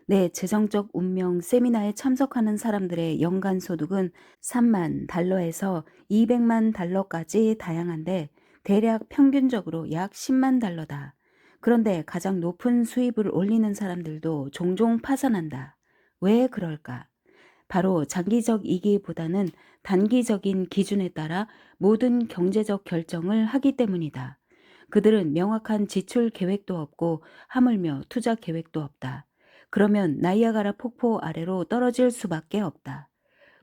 내 재정적 운명 세미나에 참석하는 사람들의 연간 소득은 3만 달러에서 200만 달러까지 다양한데 대략 평균적으로 약 10만 달러다. 그런데 가장 높은 수입을 올리는 사람들도 종종 파산한다. 왜 그럴까? 바로 장기적이기보다는 단기적인 기준에 따라 모든 경제적 결정을 하기 때문이다. 그들은 명확한 지출 계획도 없고 하물며 투자 계획도 없다. 그러면 나이아가라 폭포 아래로 떨어질 수밖에 없다.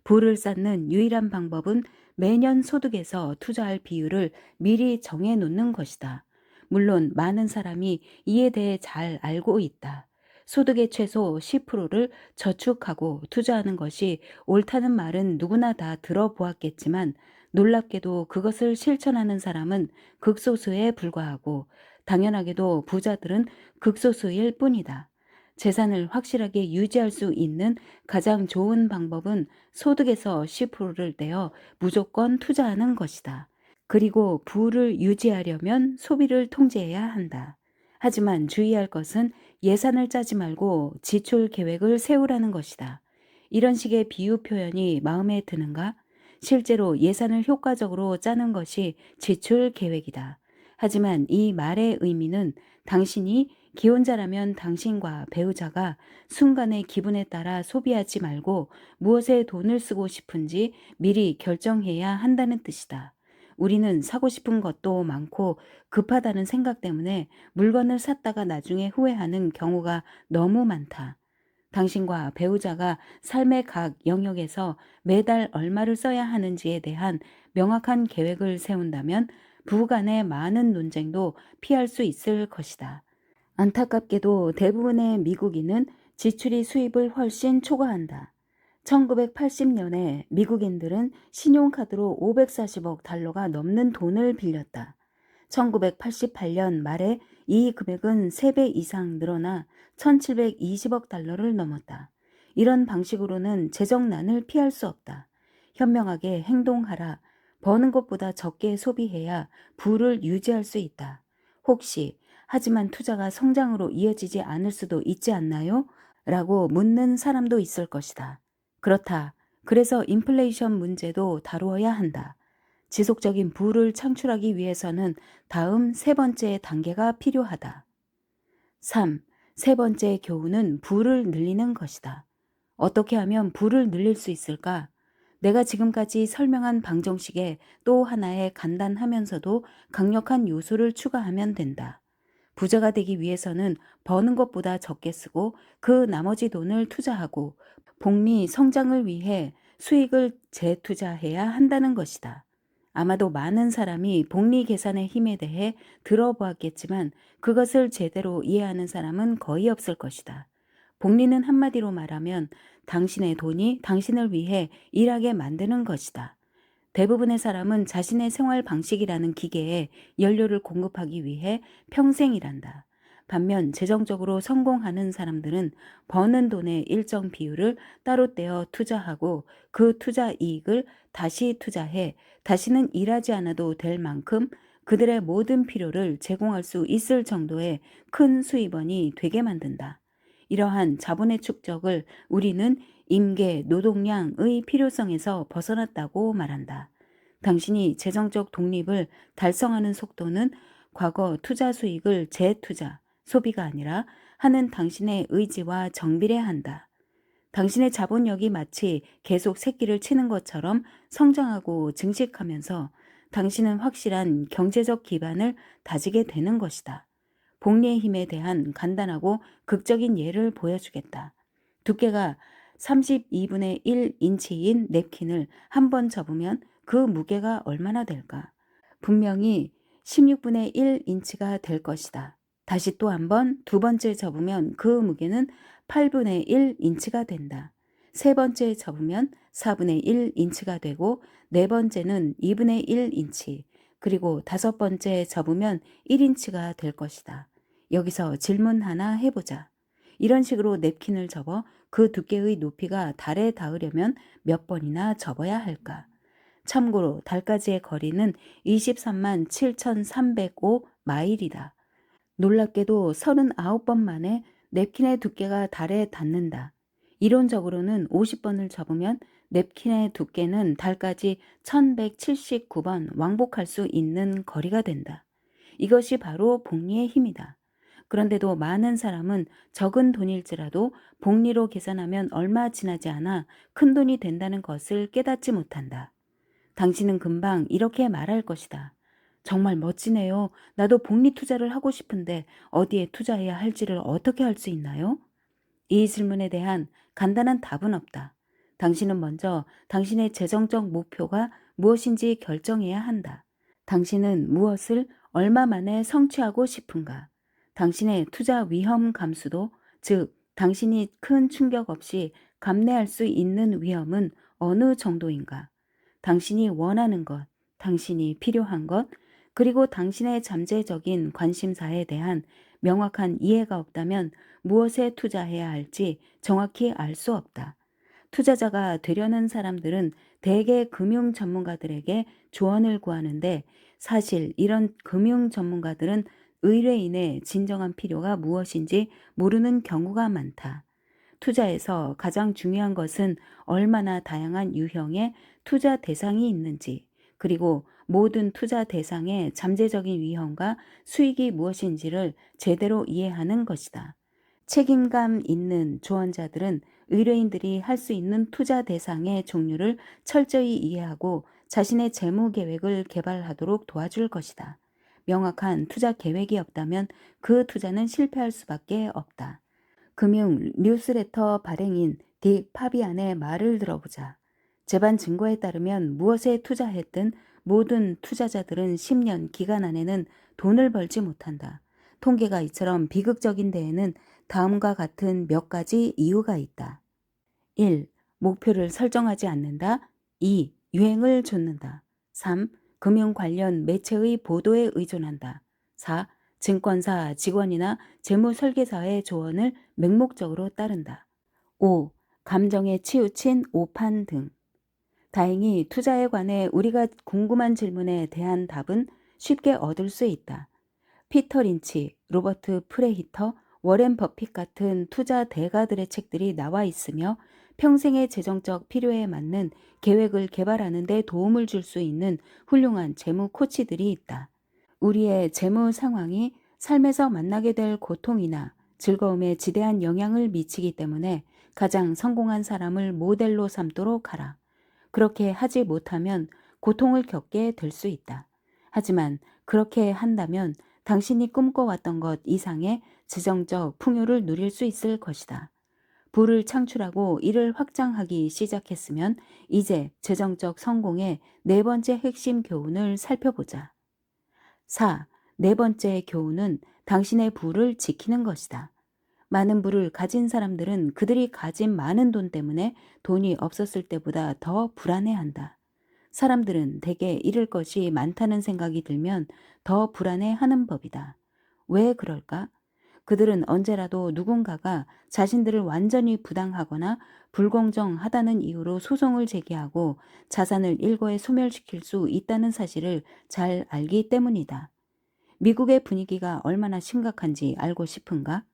부를 쌓는 유일한 방법은 매년 소득에서 투자할 비율을 미리 정해 놓는 것이다. 물론 많은 사람이 이에 대해 잘 알고 있다. 소득의 최소 10%를 저축하고 투자하는 것이 옳다는 말은 누구나 다 들어보았겠지만 놀랍게도 그것을 실천하는 사람은 극소수에 불과하고 당연하게도 부자들은 극소수일 뿐이다. 재산을 확실하게 유지할 수 있는 가장 좋은 방법은 소득에서 10%를 떼어 무조건 투자하는 것이다. 그리고 부를 유지하려면 소비를 통제해야 한다. 하지만 주의할 것은 예산을 짜지 말고 지출 계획을 세우라는 것이다. 이런 식의 비유 표현이 마음에 드는가? 실제로 예산을 효과적으로 짜는 것이 지출 계획이다. 하지만 이 말의 의미는 당신이 기혼자라면 당신과 배우자가 순간의 기분에 따라 소비하지 말고 무엇에 돈을 쓰고 싶은지 미리 결정해야 한다는 뜻이다. 우리는 사고 싶은 것도 많고 급하다는 생각 때문에 물건을 샀다가 나중에 후회하는 경우가 너무 많다. 당신과 배우자가 삶의 각 영역에서 매달 얼마를 써야 하는지에 대한 명확한 계획을 세운다면 부부 간의 많은 논쟁도 피할 수 있을 것이다. 안타깝게도 대부분의 미국인은 지출이 수입을 훨씬 초과한다. 1980년에 미국인들은 신용카드로 540억 달러가 넘는 돈을 빌렸다. 1988년 말에 이 금액은 3배 이상 늘어나 1720억 달러를 넘었다. 이런 방식으로는 재정난을 피할 수 없다. 현명하게 행동하라. 버는 것보다 적게 소비해야 부를 유지할 수 있다. 혹시 하지만 투자가 성장으로 이어지지 않을 수도 있지 않나요? 라고 묻는 사람도 있을 것이다. 그렇다. 그래서 인플레이션 문제도 다루어야 한다. 지속적인 부를 창출하기 위해서는 다음 세 번째 단계가 필요하다. 3. 세 번째 교훈은 부를 늘리는 것이다. 어떻게 하면 부를 늘릴 수 있을까? 내가 지금까지 설명한 방정식에 또 하나의 간단하면서도 강력한 요소를 추가하면 된다. 부자가 되기 위해서는 버는 것보다 적게 쓰고 그 나머지 돈을 투자하고 복리 성장을 위해 수익을 재투자해야 한다는 것이다. 아마도 많은 사람이 복리 계산의 힘에 대해 들어보았겠지만 그것을 제대로 이해하는 사람은 거의 없을 것이다. 복리는 한마디로 말하면 당신의 돈이 당신을 위해 일하게 만드는 것이다. 대부분의 사람은 자신의 생활 방식이라는 기계에 연료를 공급하기 위해 평생 일한다. 반면 재정적으로 성공하는 사람들은 버는 돈의 일정 비율을 따로 떼어 투자하고 그 투자 이익을 다시 투자해 다시는 일하지 않아도 될 만큼 그들의 모든 필요를 제공할 수 있을 정도의 큰 수입원이 되게 만든다. 이러한 자본의 축적을 우리는 임계, 노동량의 필요성에서 벗어났다고 말한다. 당신이 재정적 독립을 달성하는 속도는 과거 투자 수익을 재투자, 소비가 아니라 하는 당신의 의지와 정비례한다. 당신의 자본력이 마치 계속 새끼를 치는 것처럼 성장하고 증식하면서 당신은 확실한 경제적 기반을 다지게 되는 것이다. 복리의 힘에 대한 간단하고 극적인 예를 보여주겠다. 두께가 32분의 1인치인 냅킨을 한 번 접으면 그 무게가 얼마나 될까? 분명히 16분의 1인치가 될 것이다. 다시 또 한 번, 두 번째 접으면 그 무게는 8분의 1인치가 된다. 세 번째 접으면 4분의 1인치가 되고 네 번째는 2분의 1인치, 그리고 다섯 번째 접으면 1인치가 될 것이다. 여기서 질문 하나 해보자. 이런 식으로 냅킨을 접어 그 두께의 높이가 달에 닿으려면 몇 번이나 접어야 할까? 참고로 달까지의 거리는 23만 7,305 마일이다. 놀랍게도 39번 만에 냅킨의 두께가 달에 닿는다. 이론적으로는 50번을 접으면 냅킨의 두께는 달까지 1179번 왕복할 수 있는 거리가 된다. 이것이 바로 복리의 힘이다. 그런데도 많은 사람은 적은 돈일지라도 복리로 계산하면 얼마 지나지 않아 큰 돈이 된다는 것을 깨닫지 못한다. 당신은 금방 이렇게 말할 것이다. 정말 멋지네요. 나도 복리 투자를 하고 싶은데 어디에 투자해야 할지를 어떻게 할 수 있나요? 이 질문에 대한 간단한 답은 없다. 당신은 먼저 당신의 재정적 목표가 무엇인지 결정해야 한다. 당신은 무엇을 얼마 만에 성취하고 싶은가? 당신의 투자 위험 감수도, 즉, 당신이 큰 충격 없이 감내할 수 있는 위험은 어느 정도인가? 당신이 원하는 것, 당신이 필요한 것, 그리고 당신의 잠재적인 관심사에 대한 명확한 이해가 없다면 무엇에 투자해야 할지 정확히 알 수 없다. 투자자가 되려는 사람들은 대개 금융 전문가들에게 조언을 구하는데 사실 이런 금융 전문가들은 의뢰인의 진정한 필요가 무엇인지 모르는 경우가 많다. 투자에서 가장 중요한 것은 얼마나 다양한 유형의 투자 대상이 있는지, 그리고 모든 투자 대상의 잠재적인 위험과 수익이 무엇인지를 제대로 이해하는 것이다. 책임감 있는 조언자들은 의뢰인들이 할 수 있는 투자 대상의 종류를 철저히 이해하고 자신의 재무 계획을 개발하도록 도와줄 것이다. 명확한 투자 계획이 없다면 그 투자는 실패할 수밖에 없다. 금융 뉴스레터 발행인 딕 파비안의 말을 들어보자. 재반 증거에 따르면 무엇에 투자했든 모든 투자자들은 10년 기간 안에는 돈을 벌지 못한다. 통계가 이처럼 비극적인 데에는 다음과 같은 몇 가지 이유가 있다. 1. 목표를 설정하지 않는다. 2. 유행을 좇는다. 3. 금융 관련 매체의 보도에 의존한다. 4. 증권사 직원이나 재무 설계사의 조언을 맹목적으로 따른다. 5. 감정에 치우친 오판 등. 다행히 투자에 관해 우리가 궁금한 질문에 대한 답은 쉽게 얻을 수 있다. 피터 린치, 로버트 프레히터, 워렌 버핏 같은 투자 대가들의 책들이 나와 있으며 평생의 재정적 필요에 맞는 계획을 개발하는 데 도움을 줄 수 있는 훌륭한 재무 코치들이 있다. 우리의 재무 상황이 삶에서 만나게 될 고통이나 즐거움에 지대한 영향을 미치기 때문에 가장 성공한 사람을 모델로 삼도록 하라. 그렇게 하지 못하면 고통을 겪게 될 수 있다. 하지만 그렇게 한다면 당신이 꿈꿔왔던 것 이상의 재정적 풍요를 누릴 수 있을 것이다. 부를 창출하고 이를 확장하기 시작했으면 이제 재정적 성공의 네 번째 핵심 교훈을 살펴보자. 4. 네 번째 교훈은 당신의 부를 지키는 것이다. 많은 부를 가진 사람들은 그들이 가진 많은 돈 때문에 돈이 없었을 때보다 더 불안해한다. 사람들은 대개 잃을 것이 많다는 생각이 들면 더 불안해하는 법이다. 왜 그럴까? 그들은 언제라도 누군가가 자신들을 완전히 부당하거나 불공정하다는 이유로 소송을 제기하고 자산을 일거에 소멸시킬 수 있다는 사실을 잘 알기 때문이다. 미국의 분위기가 얼마나 심각한지 알고 싶은가?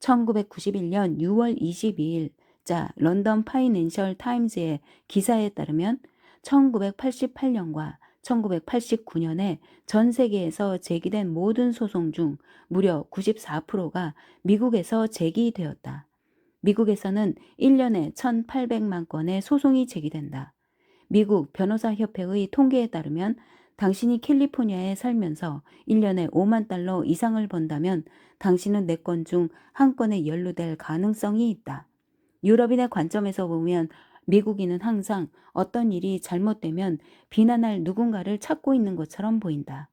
1991년 6월 22일 자 런던 파이낸셜 타임즈의 기사에 따르면 1988년과 1989년에 전 세계에서 제기된 모든 소송 중 무려 94%가 미국에서 제기되었다. 미국에서는 1년에 1,800만 건의 소송이 제기된다. 미국 변호사협회의 통계에 따르면 당신이 캘리포니아에 살면서 1년에 5만 달러 이상을 번다면 당신은 4건 중 1건에 연루될 가능성이 있다. 유럽인의 관점에서 보면 미국인은 항상 어떤 일이 잘못되면 비난할 누군가를 찾고 있는 것처럼 보인다.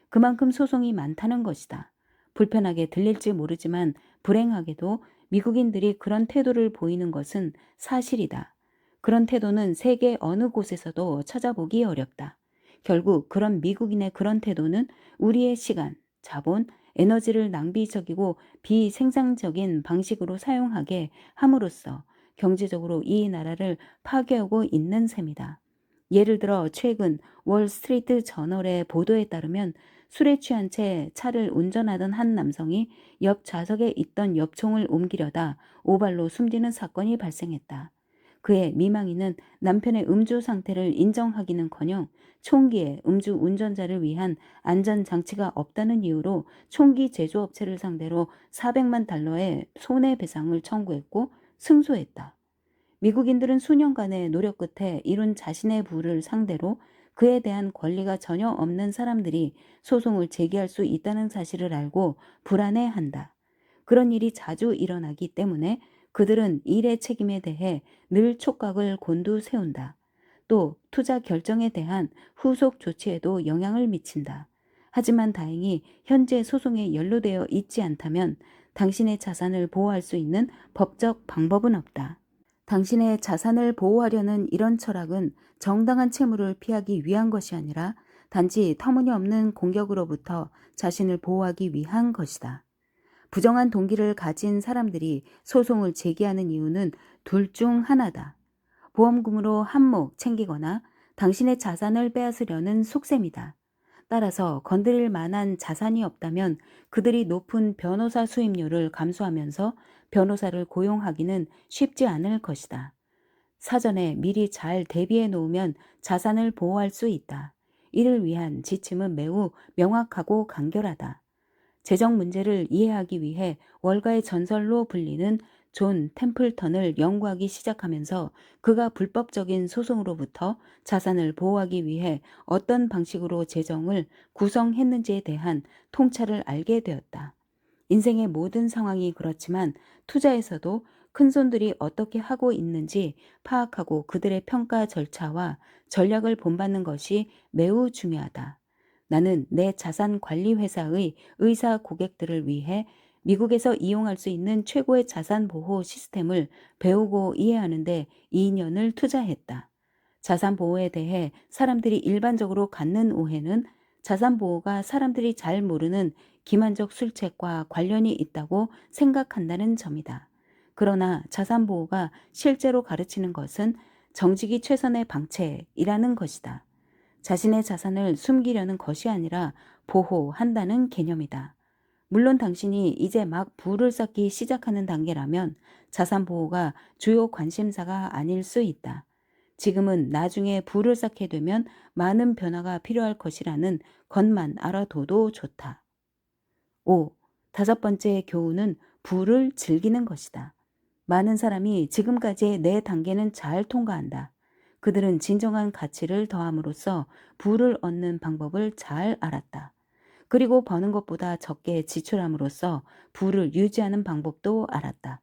그만큼 소송이 많다는 것이다. 불편하게 들릴지 모르지만 불행하게도 미국인들이 그런 태도를 보이는 것은 사실이다. 그런 태도는 세계 어느 곳에서도 찾아보기 어렵다. 결국 그런 미국인의 그런 태도는 우리의 시간, 자본, 에너지를 낭비적이고 비생산적인 방식으로 사용하게 함으로써 경제적으로 이 나라를 파괴하고 있는 셈이다. 예를 들어 최근 월스트리트 저널의 보도에 따르면 술에 취한 채 차를 운전하던 한 남성이 옆 좌석에 있던 엽총을 옮기려다 오발로 숨지는 사건이 발생했다. 그의 미망이는 남편의 음주 상태를 인정하기는커녕 총기에 음주 운전자를 위한 안전장치가 없다는 이유로 총기 제조업체를 상대로 400만 달러의 손해배상을 청구했고 승소했다. 미국인들은 수년간의 노력 끝에 이룬 자신의 부를 상대로 그에 대한 권리가 전혀 없는 사람들이 소송을 제기할 수 있다는 사실을 알고 불안해한다. 그런 일이 자주 일어나기 때문에 그들은 일의 책임에 대해 늘 촉각을 곤두세운다. 또 투자 결정에 대한 후속 조치에도 영향을 미친다. 하지만 다행히 현재 소송에 연루되어 있지 않다면 당신의 자산을 보호할 수 있는 법적 방법은 없다. 당신의 자산을 보호하려는 이런 철학은 정당한 채무를 피하기 위한 것이 아니라 단지 터무니없는 공격으로부터 자신을 보호하기 위한 것이다. 부정한 동기를 가진 사람들이 소송을 제기하는 이유는 둘 중 하나다. 보험금으로 한몫 챙기거나 당신의 자산을 빼앗으려는 속셈이다. 따라서 건드릴 만한 자산이 없다면 그들이 높은 변호사 수임료를 감수하면서 변호사를 고용하기는 쉽지 않을 것이다. 사전에 미리 잘 대비해 놓으면 자산을 보호할 수 있다. 이를 위한 지침은 매우 명확하고 간결하다. 재정 문제를 이해하기 위해 월가의 전설로 불리는 존 템플턴을 연구하기 시작하면서 그가 불법적인 소송으로부터 자산을 보호하기 위해 어떤 방식으로 재정을 구성했는지에 대한 통찰을 알게 되었다. 인생의 모든 상황이 그렇지만 투자에서도 큰손들이 어떻게 하고 있는지 파악하고 그들의 평가 절차와 전략을 본받는 것이 매우 중요하다. 나는 내 자산 관리 회사의 의사 고객들을 위해 미국에서 이용할 수 있는 최고의 자산 보호 시스템을 배우고 이해하는데 2년을 투자했다. 자산 보호에 대해 사람들이 일반적으로 갖는 오해는 자산 보호가 사람들이 잘 모르는 기만적 술책과 관련이 있다고 생각한다는 점이다. 그러나 자산 보호가 실제로 가르치는 것은 정직이 최선의 방책이라는 것이다. 자신의 자산을 숨기려는 것이 아니라 보호한다는 개념이다. 물론 당신이 이제 막 부를 쌓기 시작하는 단계라면 자산 보호가 주요 관심사가 아닐 수 있다. 지금은 나중에 부를 쌓게 되면 많은 변화가 필요할 것이라는 것만 알아둬도 좋다. 5. 다섯 번째 교훈은 부를 즐기는 것이다. 많은 사람이 지금까지의 네 단계는 잘 통과한다. 그들은 진정한 가치를 더함으로써 부를 얻는 방법을 잘 알았다. 그리고 버는 것보다 적게 지출함으로써 부를 유지하는 방법도 알았다.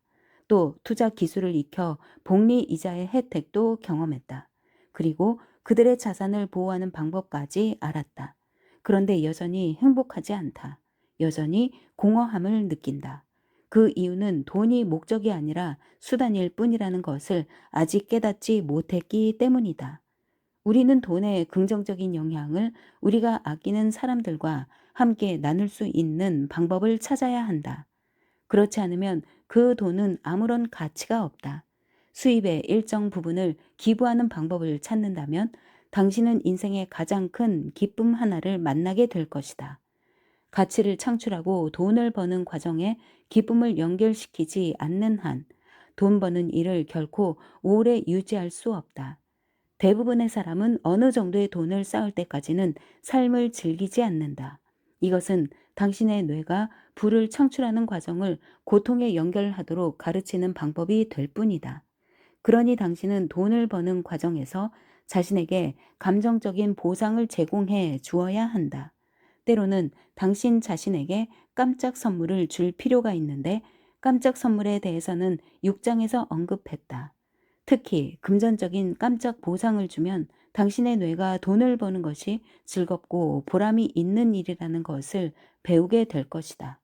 또 투자 기술을 익혀 복리 이자의 혜택도 경험했다. 그리고 그들의 자산을 보호하는 방법까지 알았다. 그런데 여전히 행복하지 않다. 여전히 공허함을 느낀다. 그 이유는 돈이 목적이 아니라 수단일 뿐이라는 것을 아직 깨닫지 못했기 때문이다. 우리는 돈의 긍정적인 영향을 우리가 아끼는 사람들과 함께 나눌 수 있는 방법을 찾아야 한다. 그렇지 않으면 그 돈은 아무런 가치가 없다. 수입의 일정 부분을 기부하는 방법을 찾는다면 당신은 인생의 가장 큰 기쁨 하나를 만나게 될 것이다. 가치를 창출하고 돈을 버는 과정에 기쁨을 연결시키지 않는 한 돈 버는 일을 결코 오래 유지할 수 없다. 대부분의 사람은 어느 정도의 돈을 쌓을 때까지는 삶을 즐기지 않는다. 이것은 당신의 뇌가 부를 창출하는 과정을 고통에 연결하도록 가르치는 방법이 될 뿐이다. 그러니 당신은 돈을 버는 과정에서 자신에게 감정적인 보상을 제공해 주어야 한다. 때로는 당신 자신에게 깜짝 선물을 줄 필요가 있는데 깜짝 선물에 대해서는 6장에서 언급했다. 특히 금전적인 깜짝 보상을 주면 당신의 뇌가 돈을 버는 것이 즐겁고 보람이 있는 일이라는 것을 배우게 될 것이다.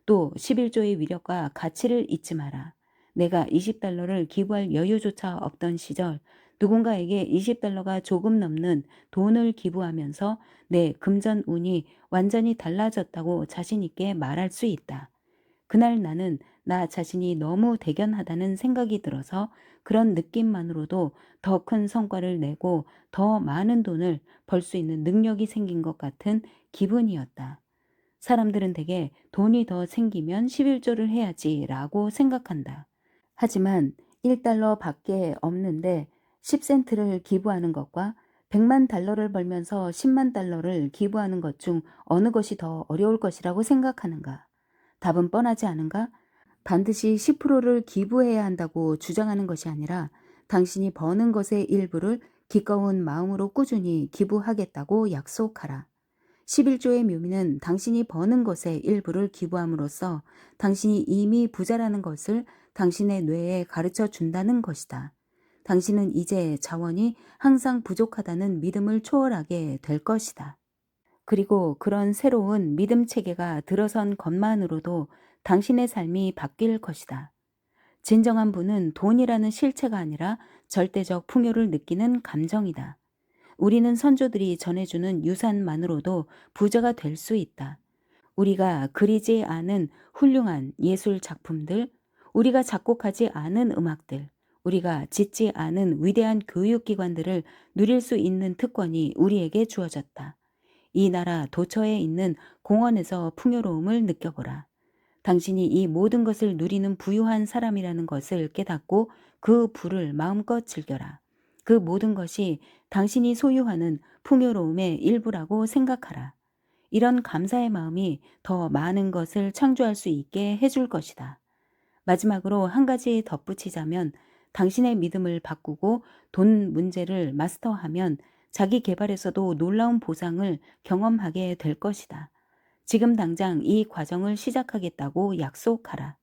또 11조의 위력과 가치를 잊지 마라. 내가 20달러를 기부할 여유조차 없던 시절 누군가에게 20달러가 조금 넘는 돈을 기부하면서 내 금전 운이 완전히 달라졌다고 자신 있게 말할 수 있다. 그날 나는 나 자신이 너무 대견하다는 생각이 들어서 그런 느낌만으로도 더 큰 성과를 내고 더 많은 돈을 벌 수 있는 능력이 생긴 것 같은 기분이었다. 사람들은 대개 돈이 더 생기면 11조를 해야지 라고 생각한다. 하지만 $1 밖에 없는데 10센트를 기부하는 것과 $100만 벌면서 $100,000를 기부하는 것 중 어느 것이 더 어려울 것이라고 생각하는가? 답은 뻔하지 않은가? 반드시 10%를 기부해야 한다고 주장하는 것이 아니라 당신이 버는 것의 일부를 기꺼운 마음으로 꾸준히 기부하겠다고 약속하라. 11조의 묘미는 당신이 버는 것의 일부를 기부함으로써 당신이 이미 부자라는 것을 당신의 뇌에 가르쳐 준다는 것이다. 당신은 이제 자원이 항상 부족하다는 믿음을 초월하게 될 것이다. 그리고 그런 새로운 믿음 체계가 들어선 것만으로도 당신의 삶이 바뀔 것이다. 진정한 부는 돈이라는 실체가 아니라 절대적 풍요를 느끼는 감정이다. 우리는 선조들이 전해주는 유산만으로도 부자가 될 수 있다. 우리가 그리지 않은 훌륭한 예술 작품들, 우리가 작곡하지 않은 음악들, 우리가 짓지 않은 위대한 교육기관들을 누릴 수 있는 특권이 우리에게 주어졌다. 이 나라 도처에 있는 공원에서 풍요로움을 느껴보라. 당신이 이 모든 것을 누리는 부유한 사람이라는 것을 깨닫고 그 부를 마음껏 즐겨라. 그 모든 것이 당신이 소유하는 풍요로움의 일부라고 생각하라. 이런 감사의 마음이 더 많은 것을 창조할 수 있게 해줄 것이다. 마지막으로 한 가지 덧붙이자면 당신의 믿음을 바꾸고 돈 문제를 마스터하면 자기 개발에서도 놀라운 보상을 경험하게 될 것이다. 지금 당장 이 과정을 시작하겠다고 약속하라.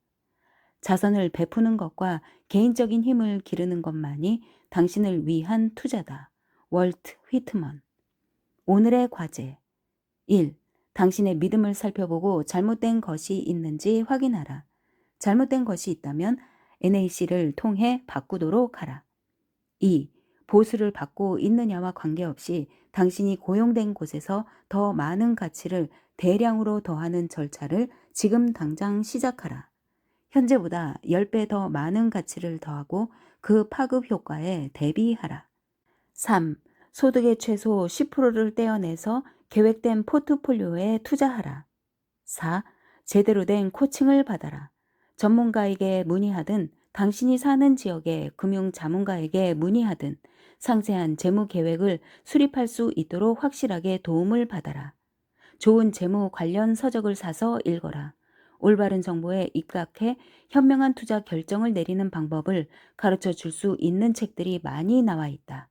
자선을 베푸는 것과 개인적인 힘을 기르는 것만이 당신을 위한 투자다. 월트 휘트먼. 오늘의 과제 1. 당신의 믿음을 살펴보고 잘못된 것이 있는지 확인하라. 잘못된 것이 있다면 NAC를 통해 바꾸도록 하라. 2. 보수를 받고 있느냐와 관계없이 당신이 고용된 곳에서 더 많은 가치를 대량으로 더하는 절차를 지금 당장 시작하라. 현재보다 10배 더 많은 가치를 더하고 그 파급 효과에 대비하라. 3. 소득의 최소 10%를 떼어내서 계획된 포트폴리오에 투자하라. 4. 제대로 된 코칭을 받아라. 전문가에게 문의하든 당신이 사는 지역의 금융 자문가에게 문의하든 상세한 재무 계획을 수립할 수 있도록 확실하게 도움을 받아라. 좋은 재무 관련 서적을 사서 읽어라. 올바른 정보에 입각해 현명한 투자 결정을 내리는 방법을 가르쳐 줄 수 있는 책들이 많이 나와 있다.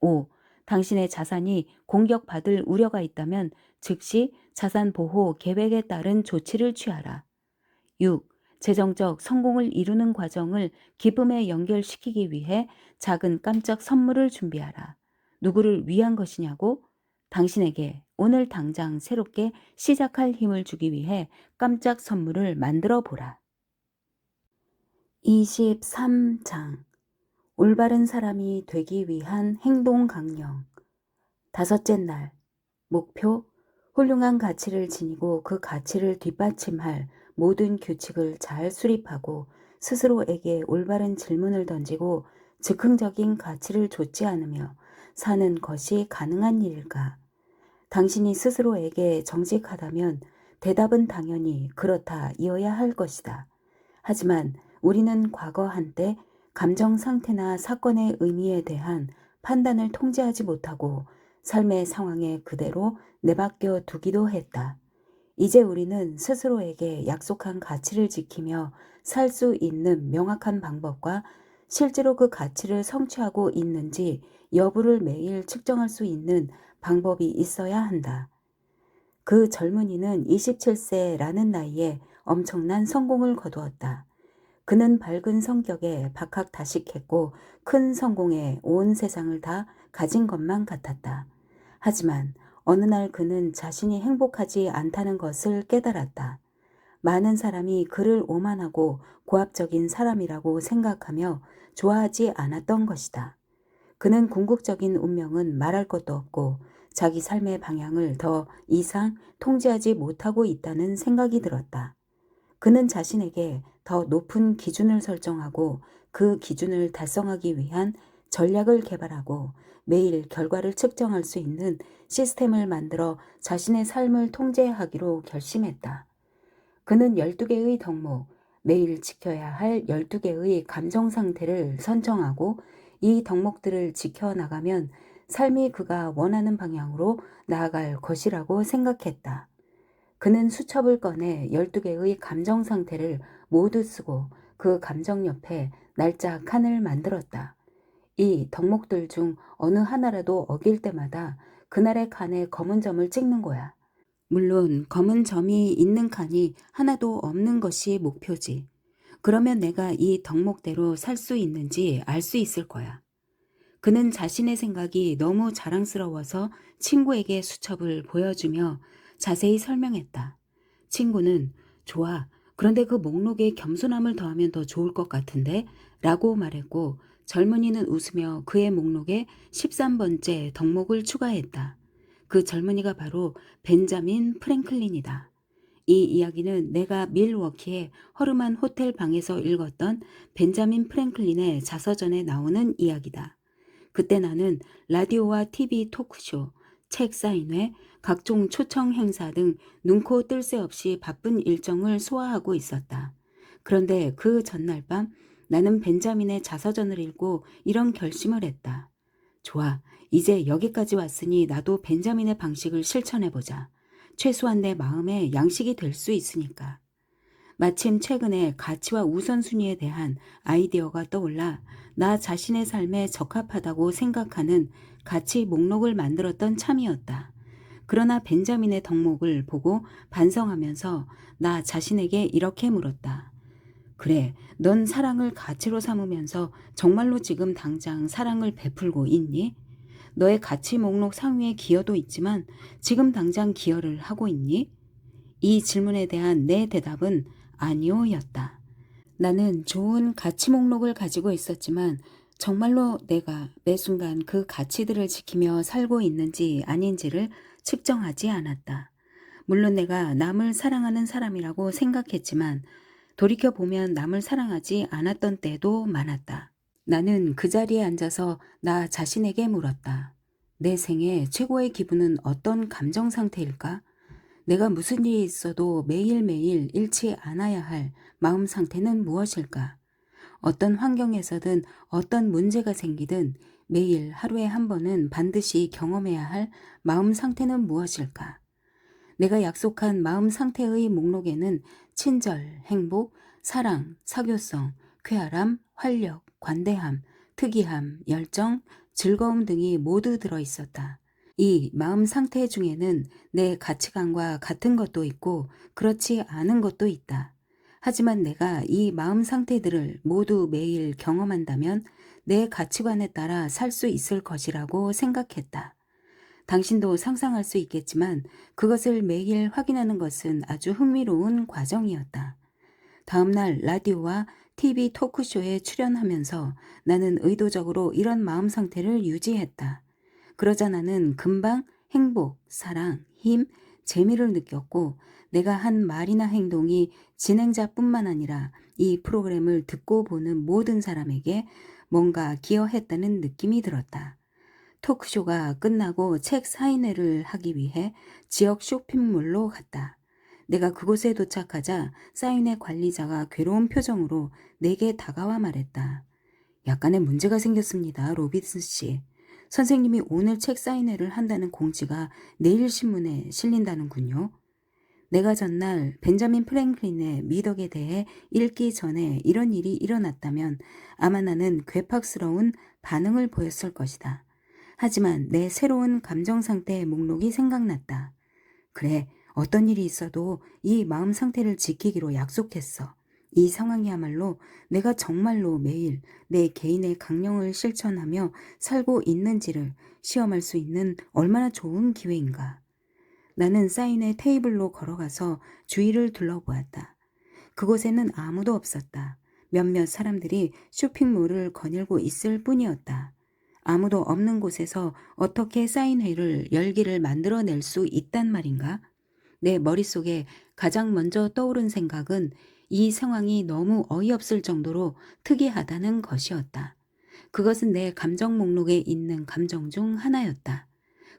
5. 당신의 자산이 공격받을 우려가 있다면 즉시 자산 보호 계획에 따른 조치를 취하라. 6. 재정적 성공을 이루는 과정을 기쁨에 연결시키기 위해 작은 깜짝 선물을 준비하라. 누구를 위한 것이냐고? 당신에게 오늘 당장 새롭게 시작할 힘을 주기 위해 깜짝 선물을 만들어 보라. 23장 올바른 사람이 되기 위한 행동 강령. 다섯째 날 목표 훌륭한 가치를 지니고 그 가치를 뒷받침할 모든 규칙을 잘 수립하고 스스로에게 올바른 질문을 던지고 즉흥적인 가치를 좇지 않으며 사는 것이 가능한 일일까? 당신이 스스로에게 정직하다면 대답은 당연히 그렇다 이어야 할 것이다. 하지만 우리는 과거 한때 감정 상태나 사건의 의미에 대한 판단을 통제하지 못하고 삶의 상황에 그대로 내맡겨 두기도 했다. 이제 우리는 스스로에게 약속한 가치를 지키며 살 수 있는 명확한 방법과 실제로 그 가치를 성취하고 있는지 여부를 매일 측정할 수 있는 방법이 있어야 한다. 그 젊은이는 27세라는 나이에 엄청난 성공을 거두었다. 그는 밝은 성격에 박학다식했고 큰 성공에 온 세상을 다 가진 것만 같았다. 하지만 어느 날 그는 자신이 행복하지 않다는 것을 깨달았다. 많은 사람이 그를 오만하고 고압적인 사람이라고 생각하며 좋아하지 않았던 것이다. 그는 궁극적인 운명은 말할 것도 없고 자기 삶의 방향을 더 이상 통제하지 못하고 있다는 생각이 들었다. 그는 자신에게 더 높은 기준을 설정하고 그 기준을 달성하기 위한 전략을 개발하고 매일 결과를 측정할 수 있는 시스템을 만들어 자신의 삶을 통제하기로 결심했다. 그는 12개의 덕목, 매일 지켜야 할 12개의 감정 상태를 선정하고 이 덕목들을 지켜나가면 삶이 그가 원하는 방향으로 나아갈 것이라고 생각했다. 그는 수첩을 꺼내 12개의 감정 상태를 모두 쓰고 그 감정 옆에 날짜 칸을 만들었다. 이 덕목들 중 어느 하나라도 어길 때마다 그날의 칸에 검은 점을 찍는 거야. 물론 검은 점이 있는 칸이 하나도 없는 것이 목표지. 그러면 내가 이 덕목대로 살 수 있는지 알 수 있을 거야. 그는 자신의 생각이 너무 자랑스러워서 친구에게 수첩을 보여주며 자세히 설명했다. 친구는 좋아. 그런데 그 목록에 겸손함을 더하면 더 좋을 것 같은데? 라고 말했고 젊은이는 웃으며 그의 목록에 13번째 덕목을 추가했다. 그 젊은이가 바로 벤자민 프랭클린이다. 이 이야기는 내가 밀워키의 허름한 호텔 방에서 읽었던 벤자민 프랭클린의 자서전에 나오는 이야기다. 그때 나는 라디오와 TV 토크쇼, 책 사인회, 각종 초청 행사 등 눈코 뜰 새 없이 바쁜 일정을 소화하고 있었다. 그런데 그 전날 밤 나는 벤자민의 자서전을 읽고 이런 결심을 했다. 좋아, 이제 여기까지 왔으니 나도 벤자민의 방식을 실천해보자. 최소한 내 마음에 양식이 될 수 있으니까. 마침 최근에 가치와 우선순위에 대한 아이디어가 떠올라 나 자신의 삶에 적합하다고 생각하는 가치 목록을 만들었던 참이었다. 그러나 벤자민의 덕목을 보고 반성하면서 나 자신에게 이렇게 물었다. 그래, 넌 사랑을 가치로 삼으면서 정말로 지금 당장 사랑을 베풀고 있니? 너의 가치 목록 상위에 기여도 있지만 지금 당장 기여를 하고 있니? 이 질문에 대한 내 대답은 아니오였다. 나는 좋은 가치 목록을 가지고 있었지만 정말로 내가 매 순간 그 가치들을 지키며 살고 있는지 아닌지를 측정하지 않았다. 물론 내가 남을 사랑하는 사람이라고 생각했지만 돌이켜보면 남을 사랑하지 않았던 때도 많았다. 나는 그 자리에 앉아서 나 자신에게 물었다. 내 생애 최고의 기분은 어떤 감정 상태일까? 내가 무슨 일이 있어도 매일매일 잃지 않아야 할 마음 상태는 무엇일까? 어떤 환경에서든 어떤 문제가 생기든 매일 하루에 한 번은 반드시 경험해야 할 마음 상태는 무엇일까? 내가 약속한 마음 상태의 목록에는 친절, 행복, 사랑, 사교성, 쾌활함, 활력, 관대함, 특이함, 열정, 즐거움 등이 모두 들어 있었다. 이 마음 상태 중에는 내 가치관과 같은 것도 있고 그렇지 않은 것도 있다. 하지만 내가 이 마음 상태들을 모두 매일 경험한다면 내 가치관에 따라 살 수 있을 것이라고 생각했다. 당신도 상상할 수 있겠지만 그것을 매일 확인하는 것은 아주 흥미로운 과정이었다. 다음날 라디오와 TV 토크쇼에 출연하면서 나는 의도적으로 이런 마음 상태를 유지했다. 그러자 나는 금방 행복, 사랑, 힘, 재미를 느꼈고 내가 한 말이나 행동이 진행자뿐만 아니라 이 프로그램을 듣고 보는 모든 사람에게 뭔가 기여했다는 느낌이 들었다. 토크쇼가 끝나고 책 사인회를 하기 위해 지역 쇼핑몰로 갔다. 내가 그곳에 도착하자 사인회 관리자가 괴로운 표정으로 내게 다가와 말했다. 약간의 문제가 생겼습니다, 로빈슨 씨. 선생님이 오늘 책 사인회를 한다는 공지가 내일 신문에 실린다는군요. 내가 전날 벤자민 프랭클린의 미덕에 대해 읽기 전에 이런 일이 일어났다면 아마 나는 괴팍스러운 반응을 보였을 것이다. 하지만 내 새로운 감정 상태의 목록이 생각났다. 그래, 어떤 일이 있어도 이 마음 상태를 지키기로 약속했어. 이 상황이야말로 내가 정말로 매일 내 개인의 강령을 실천하며 살고 있는지를 시험할 수 있는 얼마나 좋은 기회인가. 나는 사인회 테이블로 걸어가서 주위를 둘러보았다. 그곳에는 아무도 없었다. 몇몇 사람들이 쇼핑몰을 거닐고 있을 뿐이었다. 아무도 없는 곳에서 어떻게 사인회를 열기를 만들어낼 수 있단 말인가? 내 머릿속에 가장 먼저 떠오른 생각은 이 상황이 너무 어이없을 정도로 특이하다는 것이었다. 그것은 내 감정 목록에 있는 감정 중 하나였다.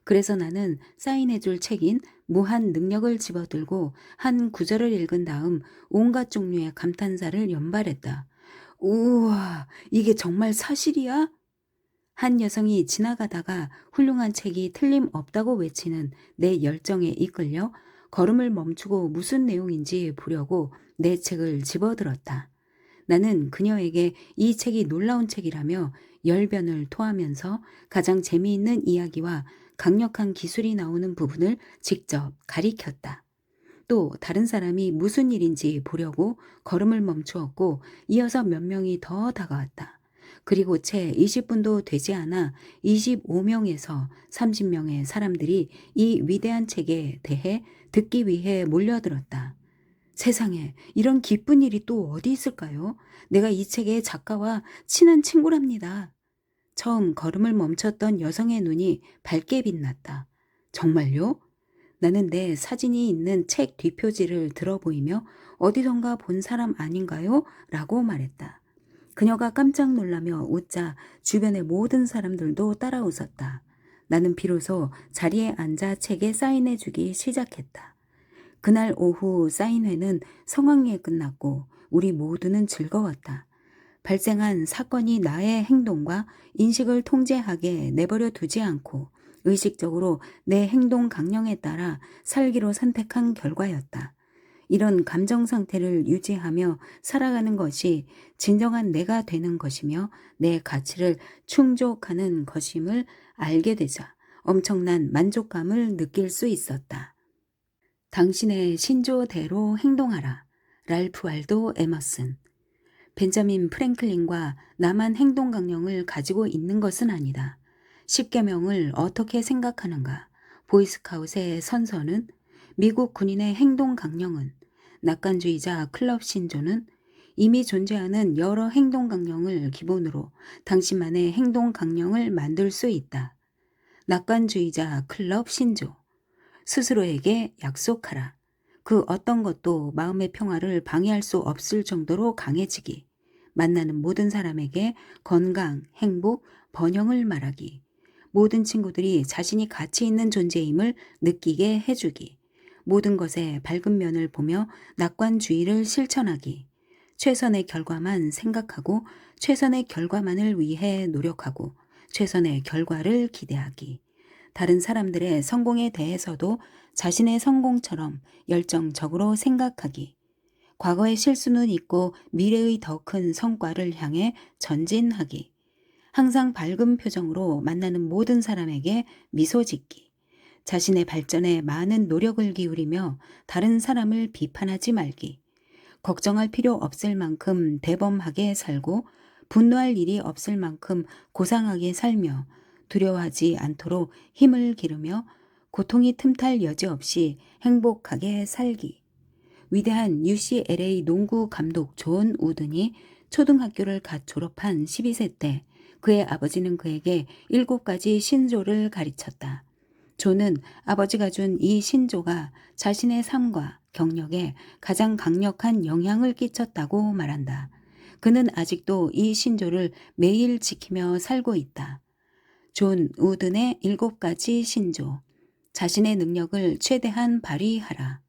그래서 나는 사인해줄 책인 무한 능력을 집어들고 한 구절을 읽은 다음 온갖 종류의 감탄사를 연발했다. 우와, 이게 정말 사실이야? 한 여성이 지나가다가 훌륭한 책이 틀림없다고 외치는 내 열정에 이끌려 걸음을 멈추고 무슨 내용인지 보려고 내 책을 집어들었다. 나는 그녀에게 이 책이 놀라운 책이라며 열변을 토하면서 가장 재미있는 이야기와 강력한 기술이 나오는 부분을 직접 가리켰다. 또 다른 사람이 무슨 일인지 보려고 걸음을 멈추었고 이어서 몇 명이 더 다가왔다. 그리고 채 20분도 되지 않아 25명에서 30명의 사람들이 이 위대한 책에 대해 듣기 위해 몰려들었다. 세상에, 이런 기쁜 일이 또 어디 있을까요? 내가 이 책의 작가와 친한 친구랍니다. 처음 걸음을 멈췄던 여성의 눈이 밝게 빛났다. 정말요? 나는 내 사진이 있는 책 뒷표지를 들어보이며 어디선가 본 사람 아닌가요? 라고 말했다. 그녀가 깜짝 놀라며 웃자 주변의 모든 사람들도 따라 웃었다. 나는 비로소 자리에 앉아 책에 사인해주기 시작했다. 그날 오후 사인회는 성황리에 끝났고 우리 모두는 즐거웠다. 발생한 사건이 나의 행동과 인식을 통제하게 내버려 두지 않고 의식적으로 내 행동 강령에 따라 살기로 선택한 결과였다. 이런 감정 상태를 유지하며 살아가는 것이 진정한 내가 되는 것이며 내 가치를 충족하는 것임을 알게 되자 엄청난 만족감을 느낄 수 있었다. 당신의 신조대로 행동하라. 랄프 waldo 에머슨. 벤자민 프랭클린과 나만 행동 강령을 가지고 있는 것은 아니다. 10계명을 어떻게 생각하는가? 보이스카웃의 선서는, 미국 군인의 행동 강령은, 낙관주의자 클럽 신조는, 이미 존재하는 여러 행동 강령을 기본으로 당신만의 행동 강령을 만들 수 있다. 낙관주의자 클럽 신조. 스스로에게 약속하라. 그 어떤 것도 마음의 평화를 방해할 수 없을 정도로 강해지기. 만나는 모든 사람에게 건강, 행복, 번영을 말하기. 모든 친구들이 자신이 가치 있는 존재임을 느끼게 해주기. 모든 것의 밝은 면을 보며 낙관주의를 실천하기. 최선의 결과만 생각하고 최선의 결과만을 위해 노력하고 최선의 결과를 기대하기. 다른 사람들의 성공에 대해서도 자신의 성공처럼 열정적으로 생각하기. 과거의 실수는 잊고 미래의 더 큰 성과를 향해 전진하기. 항상 밝은 표정으로 만나는 모든 사람에게 미소 짓기. 자신의 발전에 많은 노력을 기울이며 다른 사람을 비판하지 말기. 걱정할 필요 없을 만큼 대범하게 살고 분노할 일이 없을 만큼 고상하게 살며 두려워하지 않도록 힘을 기르며 고통이 틈탈 여지 없이 행복하게 살기. 위대한 UCLA 농구 감독 존 우든이 초등학교를 갓 졸업한 12세 때 그의 아버지는 그에게 7가지 신조를 가르쳤다. 존은 아버지가 준 이 신조가 자신의 삶과 경력에 가장 강력한 영향을 끼쳤다고 말한다. 그는 아직도 이 신조를 매일 지키며 살고 있다. 존 우든의 7가지 신조. 자신의 능력을 최대한 발휘하라.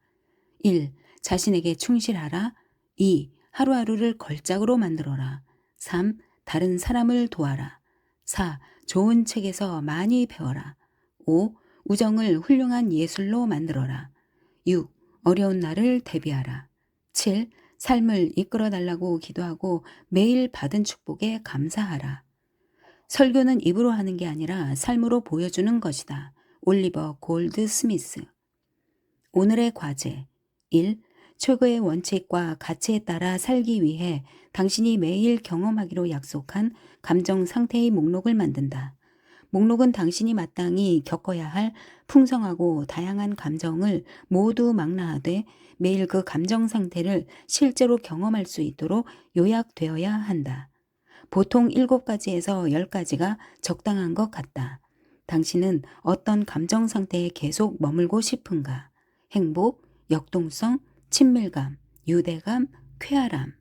1. 자신에게 충실하라. 2. 하루하루를 걸작으로 만들어라. 3. 다른 사람을 도와라. 4. 좋은 책에서 많이 배워라. 5. 우정을 훌륭한 예술로 만들어라. 6. 어려운 날을 대비하라. 7. 삶을 이끌어 달라고 기도하고 매일 받은 축복에 감사하라. 설교는 입으로 하는 게 아니라 삶으로 보여주는 것이다. 올리버 골드 스미스. 오늘의 과제. 1. 최고의 원칙과 가치에 따라 살기 위해 당신이 매일 경험하기로 약속한 감정 상태의 목록을 만든다. 목록은 당신이 마땅히 겪어야 할 풍성하고 다양한 감정을 모두 망라하되 매일 그 감정 상태를 실제로 경험할 수 있도록 요약되어야 한다. 보통 7가지에서 10가지가 적당한 것 같다. 당신은 어떤 감정 상태에 계속 머물고 싶은가? 행복, 역동성, 친밀감, 유대감, 쾌활함,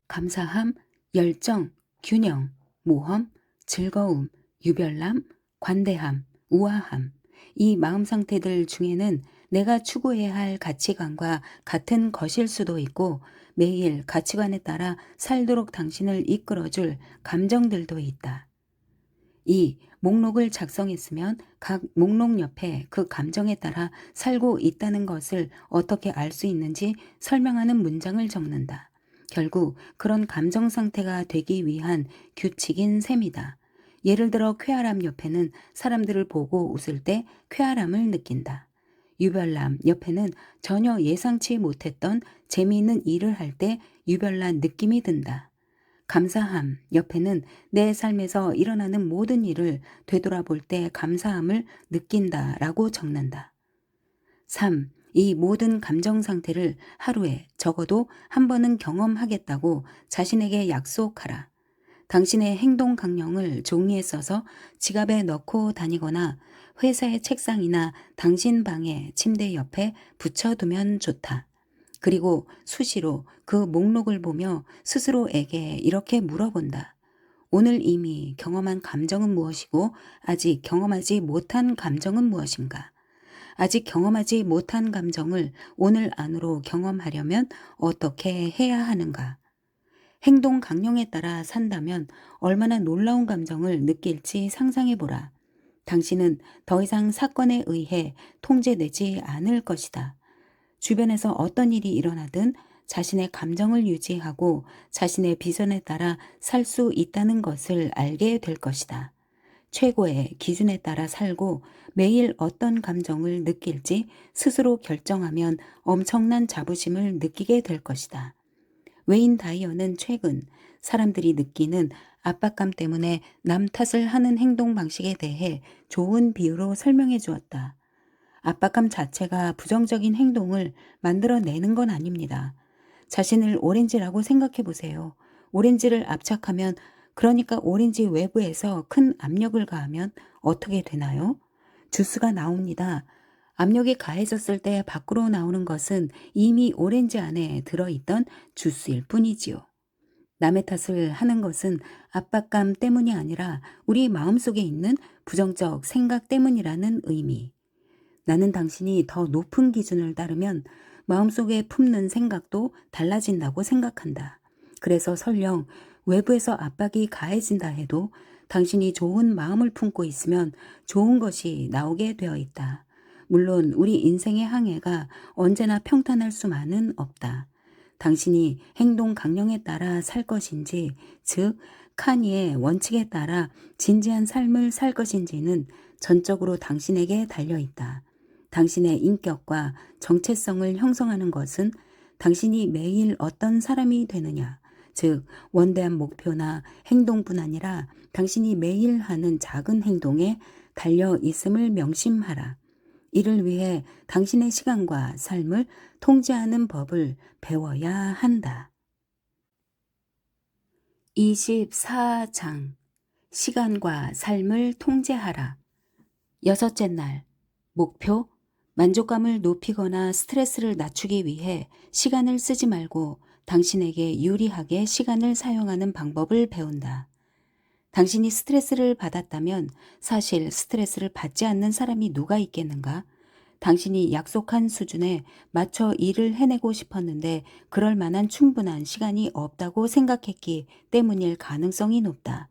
감사함, 열정, 균형, 모험, 즐거움, 유별남, 관대함, 우아함, 이 마음 상태들 중에는 내가 추구해야 할 가치관과 같은 것일 수도 있고 매일 가치관에 따라 살도록 당신을 이끌어줄 감정들도 있다. 이 목록을 작성했으면 각 목록 옆에 그 감정에 따라 살고 있다는 것을 어떻게 알 수 있는지 설명하는 문장을 적는다. 결국 그런 감정 상태가 되기 위한 규칙인 셈이다. 예를 들어 쾌활함 옆에는 사람들을 보고 웃을 때 쾌활함을 느낀다. 유별남 옆에는 전혀 예상치 못했던 재미있는 일을 할 때 유별난 느낌이 든다. 감사함 옆에는 내 삶에서 일어나는 모든 일을 되돌아볼 때 감사함을 느낀다라고 적는다. 3. 이 모든 감정 상태를 하루에 적어도 한 번은 경험하겠다고 자신에게 약속하라. 당신의 행동 강령을 종이에 써서 지갑에 넣고 다니거나 회사의 책상이나 당신 방의 침대 옆에 붙여두면 좋다. 그리고 수시로 그 목록을 보며 스스로에게 이렇게 물어본다. 오늘 이미 경험한 감정은 무엇이고 아직 경험하지 못한 감정은 무엇인가? 아직 경험하지 못한 감정을 오늘 안으로 경험하려면 어떻게 해야 하는가? 행동 강령에 따라 산다면 얼마나 놀라운 감정을 느낄지 상상해보라. 당신은 더 이상 사건에 의해 통제되지 않을 것이다. 주변에서 어떤 일이 일어나든 자신의 감정을 유지하고 자신의 비전에 따라 살 수 있다는 것을 알게 될 것이다. 최고의 기준에 따라 살고 매일 어떤 감정을 느낄지 스스로 결정하면 엄청난 자부심을 느끼게 될 것이다. 웨인 다이어는 최근 사람들이 느끼는 압박감 때문에 남 탓을 하는 행동 방식에 대해 좋은 비유로 설명해 주었다. 압박감 자체가 부정적인 행동을 만들어내는 건 아닙니다. 자신을 오렌지라고 생각해 보세요. 오렌지를 압착하면, 그러니까 오렌지 외부에서 큰 압력을 가하면 어떻게 되나요? 주스가 나옵니다. 압력이 가해졌을 때 밖으로 나오는 것은 이미 오렌지 안에 들어있던 주스일 뿐이지요. 남의 탓을 하는 것은 압박감 때문이 아니라 우리 마음속에 있는 부정적 생각 때문이라는 의미. 나는 당신이 더 높은 기준을 따르면 마음속에 품는 생각도 달라진다고 생각한다. 그래서 설령 외부에서 압박이 가해진다 해도 당신이 좋은 마음을 품고 있으면 좋은 것이 나오게 되어 있다. 물론 우리 인생의 항해가 언제나 평탄할 수만은 없다. 당신이 행동 강령에 따라 살 것인지, 즉 카니의 원칙에 따라 진지한 삶을 살 것인지는 전적으로 당신에게 달려 있다. 당신의 인격과 정체성을 형성하는 것은 당신이 매일 어떤 사람이 되느냐, 즉 원대한 목표나 행동뿐 아니라 당신이 매일 하는 작은 행동에 달려 있음을 명심하라. 이를 위해 당신의 시간과 삶을 통제하는 법을 배워야 한다. 24장 시간과 삶을 통제하라. 여섯째 날 목표 만족감을 높이거나 스트레스를 낮추기 위해 시간을 쓰지 말고 당신에게 유리하게 시간을 사용하는 방법을 배운다. 당신이 스트레스를 받았다면 사실 스트레스를 받지 않는 사람이 누가 있겠는가? 당신이 약속한 수준에 맞춰 일을 해내고 싶었는데 그럴 만한 충분한 시간이 없다고 생각했기 때문일 가능성이 높다.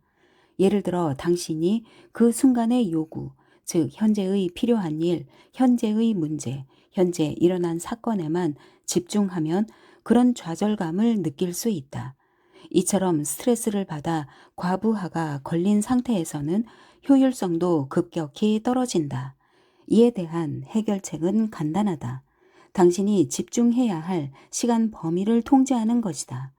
예를 들어 당신이 그 순간의 요구, 즉 현재의 필요한 일, 현재의 문제, 현재 일어난 사건에만 집중하면 그런 좌절감을 느낄 수 있다. 이처럼 스트레스를 받아 과부하가 걸린 상태에서는 효율성도 급격히 떨어진다. 이에 대한 해결책은 간단하다. 당신이 집중해야 할 시간 범위를 통제하는 것이다.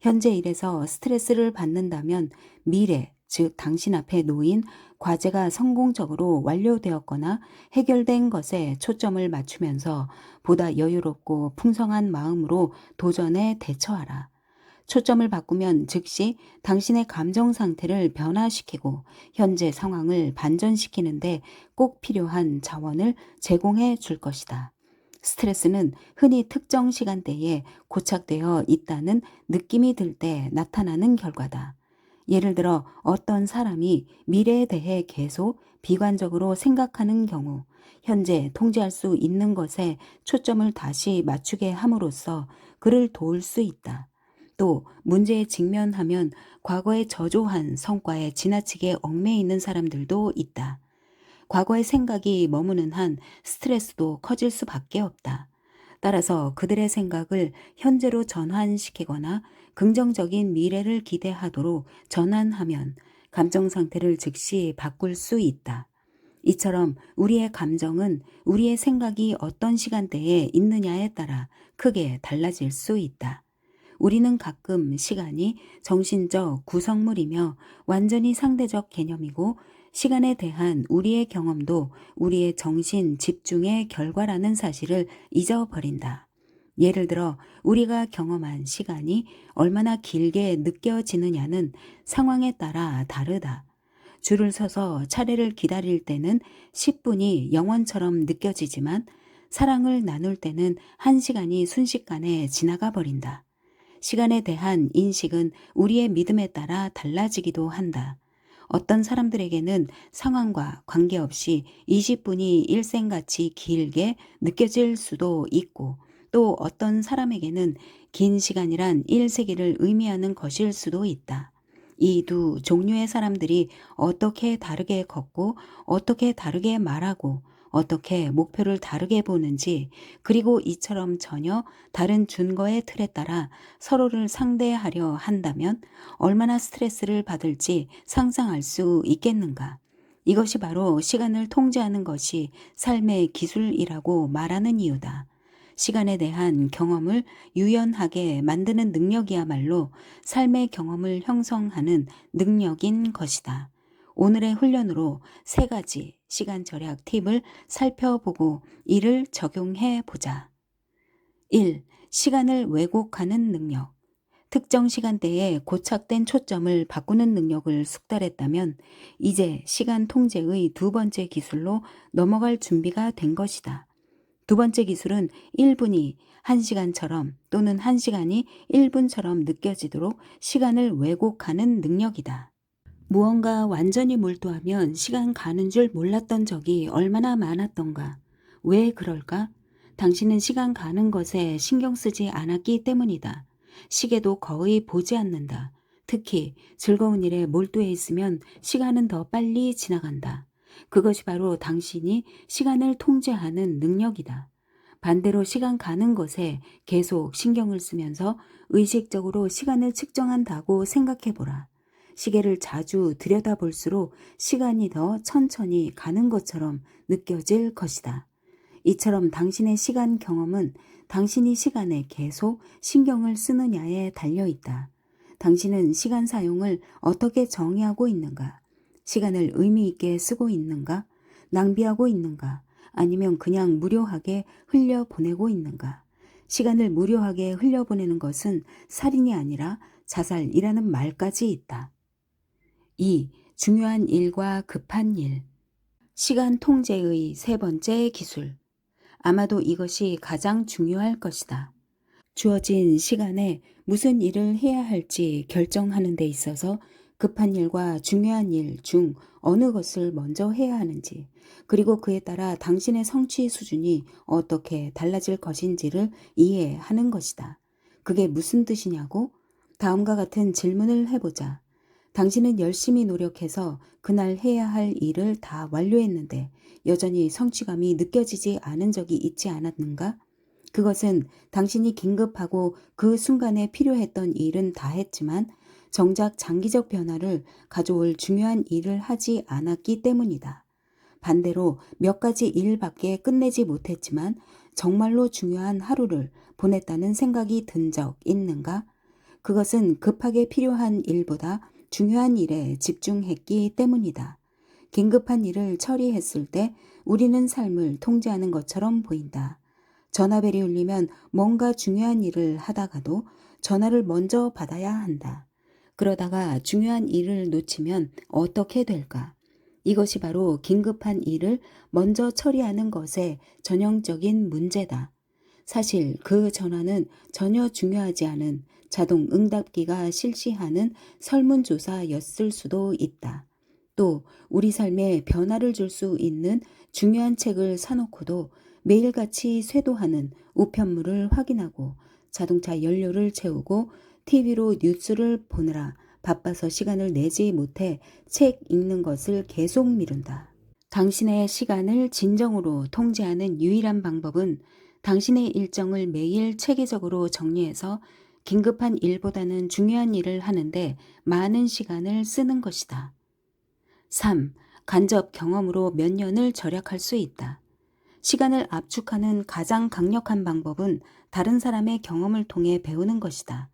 현재 일에서 스트레스를 받는다면 미래, 즉 당신 앞에 놓인 과제가 성공적으로 완료되었거나 해결된 것에 초점을 맞추면서 보다 여유롭고 풍성한 마음으로 도전에 대처하라. 초점을 바꾸면 즉시 당신의 감정 상태를 변화시키고 현재 상황을 반전시키는데 꼭 필요한 자원을 제공해 줄 것이다. 스트레스는 흔히 특정 시간대에 고착되어 있다는 느낌이 들 때 나타나는 결과다. 예를 들어 어떤 사람이 미래에 대해 계속 비관적으로 생각하는 경우 현재 통제할 수 있는 것에 초점을 다시 맞추게 함으로써 그를 도울 수 있다. 또 문제에 직면하면 과거의 저조한 성과에 지나치게 얽매여 있는 사람들도 있다. 과거의 생각이 머무는 한 스트레스도 커질 수밖에 없다. 따라서 그들의 생각을 현재로 전환시키거나 긍정적인 미래를 기대하도록 전환하면 감정 상태를 즉시 바꿀 수 있다. 이처럼 우리의 감정은 우리의 생각이 어떤 시간대에 있느냐에 따라 크게 달라질 수 있다. 우리는 가끔 시간이 정신적 구성물이며 완전히 상대적 개념이고 시간에 대한 우리의 경험도 우리의 정신 집중의 결과라는 사실을 잊어버린다. 예를 들어 우리가 경험한 시간이 얼마나 길게 느껴지느냐는 상황에 따라 다르다. 줄을 서서 차례를 기다릴 때는 10분이 영원처럼 느껴지지만 사랑을 나눌 때는 1시간이 순식간에 지나가 버린다. 시간에 대한 인식은 우리의 믿음에 따라 달라지기도 한다. 어떤 사람들에게는 상황과 관계없이 20분이 일생같이 길게 느껴질 수도 있고 또 어떤 사람에게는 긴 시간이란 1세기를 의미하는 것일 수도 있다. 이 두 종류의 사람들이 어떻게 다르게 걷고 어떻게 다르게 말하고 어떻게 목표를 다르게 보는지 그리고 이처럼 전혀 다른 준거의 틀에 따라 서로를 상대하려 한다면 얼마나 스트레스를 받을지 상상할 수 있겠는가. 이것이 바로 시간을 통제하는 것이 삶의 기술이라고 말하는 이유다. 시간에 대한 경험을 유연하게 만드는 능력이야말로 삶의 경험을 형성하는 능력인 것이다. 오늘의 훈련으로 3가지 시간 절약 팁을 살펴보고 이를 적용해 보자. 1. 시간을 왜곡하는 능력. 특정 시간대에 고착된 초점을 바꾸는 능력을 숙달했다면 이제 시간 통제의 2번째 기술로 넘어갈 준비가 된 것이다. 2번째 기술은 1분이 1시간처럼 또는 1시간이 1분처럼 느껴지도록 시간을 왜곡하는 능력이다. 무언가 완전히 몰두하면 시간 가는 줄 몰랐던 적이 얼마나 많았던가. 왜 그럴까? 당신은 시간 가는 것에 신경 쓰지 않았기 때문이다. 시계도 거의 보지 않는다. 특히 즐거운 일에 몰두해 있으면 시간은 더 빨리 지나간다. 그것이 바로 당신이 시간을 통제하는 능력이다. 반대로 시간 가는 것에 계속 신경을 쓰면서 의식적으로 시간을 측정한다고 생각해보라. 시계를 자주 들여다볼수록 시간이 더 천천히 가는 것처럼 느껴질 것이다. 이처럼 당신의 시간 경험은 당신이 시간에 계속 신경을 쓰느냐에 달려있다. 당신은 시간 사용을 어떻게 정의하고 있는가? 시간을 의미 있게 쓰고 있는가? 낭비하고 있는가? 아니면 그냥 무료하게 흘려보내고 있는가? 시간을 무료하게 흘려보내는 것은 살인이 아니라 자살이라는 말까지 있다. 2. 중요한 일과 급한 일. 시간 통제의 3번째 기술. 아마도 이것이 가장 중요할 것이다. 주어진 시간에 무슨 일을 해야 할지 결정하는 데 있어서 급한 일과 중요한 일 중 어느 것을 먼저 해야 하는지, 그리고 그에 따라 당신의 성취 수준이 어떻게 달라질 것인지를 이해하는 것이다. 그게 무슨 뜻이냐고? 다음과 같은 질문을 해보자. 당신은 열심히 노력해서 그날 해야 할 일을 다 완료했는데 여전히 성취감이 느껴지지 않은 적이 있지 않았는가? 그것은 당신이 긴급하고 그 순간에 필요했던 일은 다 했지만 정작 장기적 변화를 가져올 중요한 일을 하지 않았기 때문이다. 반대로 몇 가지 일밖에 끝내지 못했지만 정말로 중요한 하루를 보냈다는 생각이 든 적 있는가? 그것은 급하게 필요한 일보다 중요한 일에 집중했기 때문이다. 긴급한 일을 처리했을 때 우리는 삶을 통제하는 것처럼 보인다. 전화벨이 울리면 뭔가 중요한 일을 하다가도 전화를 먼저 받아야 한다. 그러다가 중요한 일을 놓치면 어떻게 될까? 이것이 바로 긴급한 일을 먼저 처리하는 것의 전형적인 문제다. 사실 그 전화는 전혀 중요하지 않은 자동 응답기가 실시하는 설문조사였을 수도 있다. 또 우리 삶에 변화를 줄 수 있는 중요한 책을 사놓고도 매일같이 쇄도하는 우편물을 확인하고 자동차 연료를 채우고 TV로 뉴스를 보느라 바빠서 시간을 내지 못해 책 읽는 것을 계속 미룬다. 당신의 시간을 진정으로 통제하는 유일한 방법은 당신의 일정을 매일 체계적으로 정리해서 긴급한 일보다는 중요한 일을 하는데 많은 시간을 쓰는 것이다. 3. 간접 경험으로 몇 년을 절약할 수 있다. 시간을 압축하는 가장 강력한 방법은 다른 사람의 경험을 통해 배우는 것이다.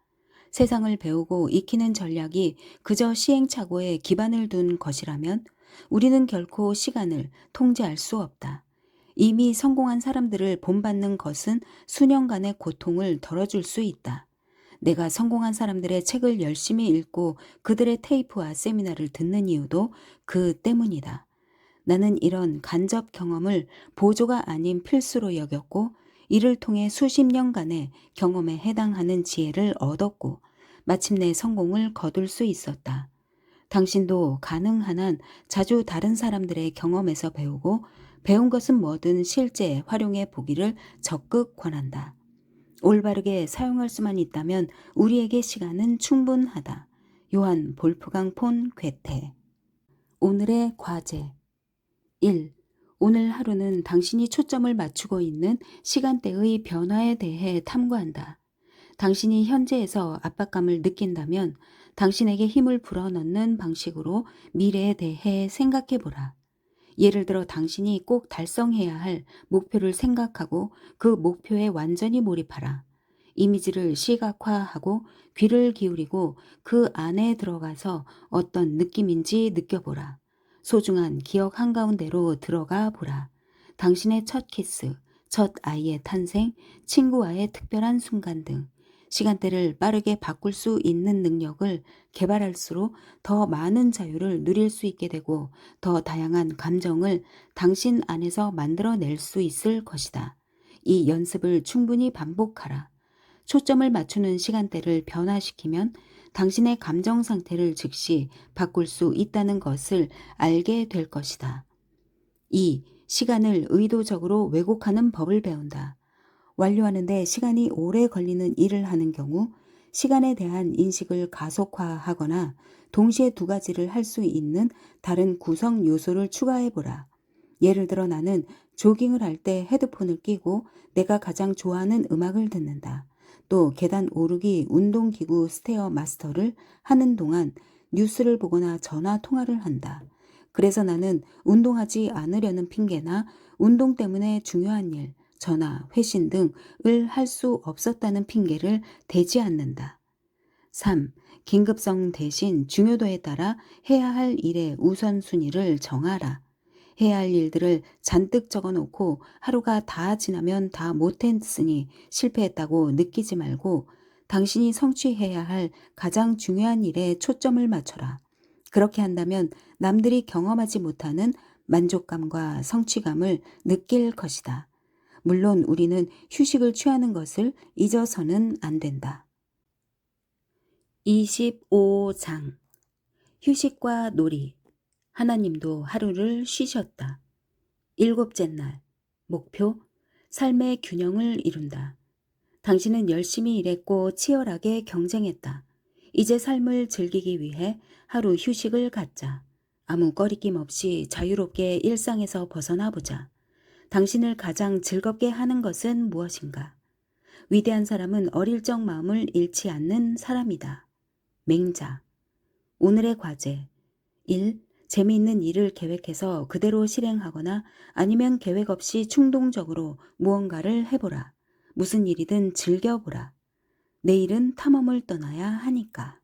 세상을 배우고 익히는 전략이 그저 시행착오에 기반을 둔 것이라면 우리는 결코 시간을 통제할 수 없다. 이미 성공한 사람들을 본받는 것은 수년간의 고통을 덜어줄 수 있다. 내가 성공한 사람들의 책을 열심히 읽고 그들의 테이프와 세미나를 듣는 이유도 그 때문이다. 나는 이런 간접 경험을 보조가 아닌 필수로 여겼고 이를 통해 수십 년간의 경험에 해당하는 지혜를 얻었고 마침내 성공을 거둘 수 있었다. 당신도 가능한 한 자주 다른 사람들의 경험에서 배우고 배운 것은 뭐든 실제 활용해 보기를 적극 권한다. 올바르게 사용할 수만 있다면 우리에게 시간은 충분하다. 요한 볼프강 폰 괴테. 오늘의 과제 1. 오늘 하루는 당신이 초점을 맞추고 있는 시간대의 변화에 대해 탐구한다. 당신이 현재에서 압박감을 느낀다면 당신에게 힘을 불어넣는 방식으로 미래에 대해 생각해보라. 예를 들어 당신이 꼭 달성해야 할 목표를 생각하고 그 목표에 완전히 몰입하라. 이미지를 시각화하고 귀를 기울이고 그 안에 들어가서 어떤 느낌인지 느껴보라. 소중한 기억 한가운데로 들어가 보라. 당신의 첫 키스, 첫 아이의 탄생, 친구와의 특별한 순간 등 시간대를 빠르게 바꿀 수 있는 능력을 개발할수록 더 많은 자유를 누릴 수 있게 되고 더 다양한 감정을 당신 안에서 만들어낼 수 있을 것이다. 이 연습을 충분히 반복하라. 초점을 맞추는 시간대를 변화시키면 당신의 감정 상태를 즉시 바꿀 수 있다는 것을 알게 될 것이다. 2. 시간을 의도적으로 왜곡하는 법을 배운다. 완료하는데 시간이 오래 걸리는 일을 하는 경우 시간에 대한 인식을 가속화하거나 동시에 두 가지를 할 수 있는 다른 구성 요소를 추가해보라. 예를 들어 나는 조깅을 할 때 헤드폰을 끼고 내가 가장 좋아하는 음악을 듣는다. 또 계단 오르기 운동기구 스테어 마스터를 하는 동안 뉴스를 보거나 전화 통화를 한다. 그래서 나는 운동하지 않으려는 핑계나 운동 때문에 중요한 일, 전화, 회신 등을 할 수 없었다는 핑계를 대지 않는다. 3. 긴급성 대신 중요도에 따라 해야 할 일의 우선순위를 정하라. 해야 할 일들을 잔뜩 적어놓고 하루가 다 지나면 다 못했으니 실패했다고 느끼지 말고 당신이 성취해야 할 가장 중요한 일에 초점을 맞춰라. 그렇게 한다면 남들이 경험하지 못하는 만족감과 성취감을 느낄 것이다. 물론 우리는 휴식을 취하는 것을 잊어서는 안 된다. 25장 휴식과 놀이. 하나님도 하루를 쉬셨다. 7째 날 목표 삶의 균형을 이룬다. 당신은 열심히 일했고 치열하게 경쟁했다. 이제 삶을 즐기기 위해 하루 휴식을 갖자. 아무 꺼리낌 없이 자유롭게 일상에서 벗어나 보자. 당신을 가장 즐겁게 하는 것은 무엇인가? 위대한 사람은 어릴 적 마음을 잃지 않는 사람이다. 맹자. 오늘의 과제 1. 재미있는 일을 계획해서 그대로 실행하거나 아니면 계획 없이 충동적으로 무언가를 해보라. 무슨 일이든 즐겨보라. 내일은 탐험을 떠나야 하니까.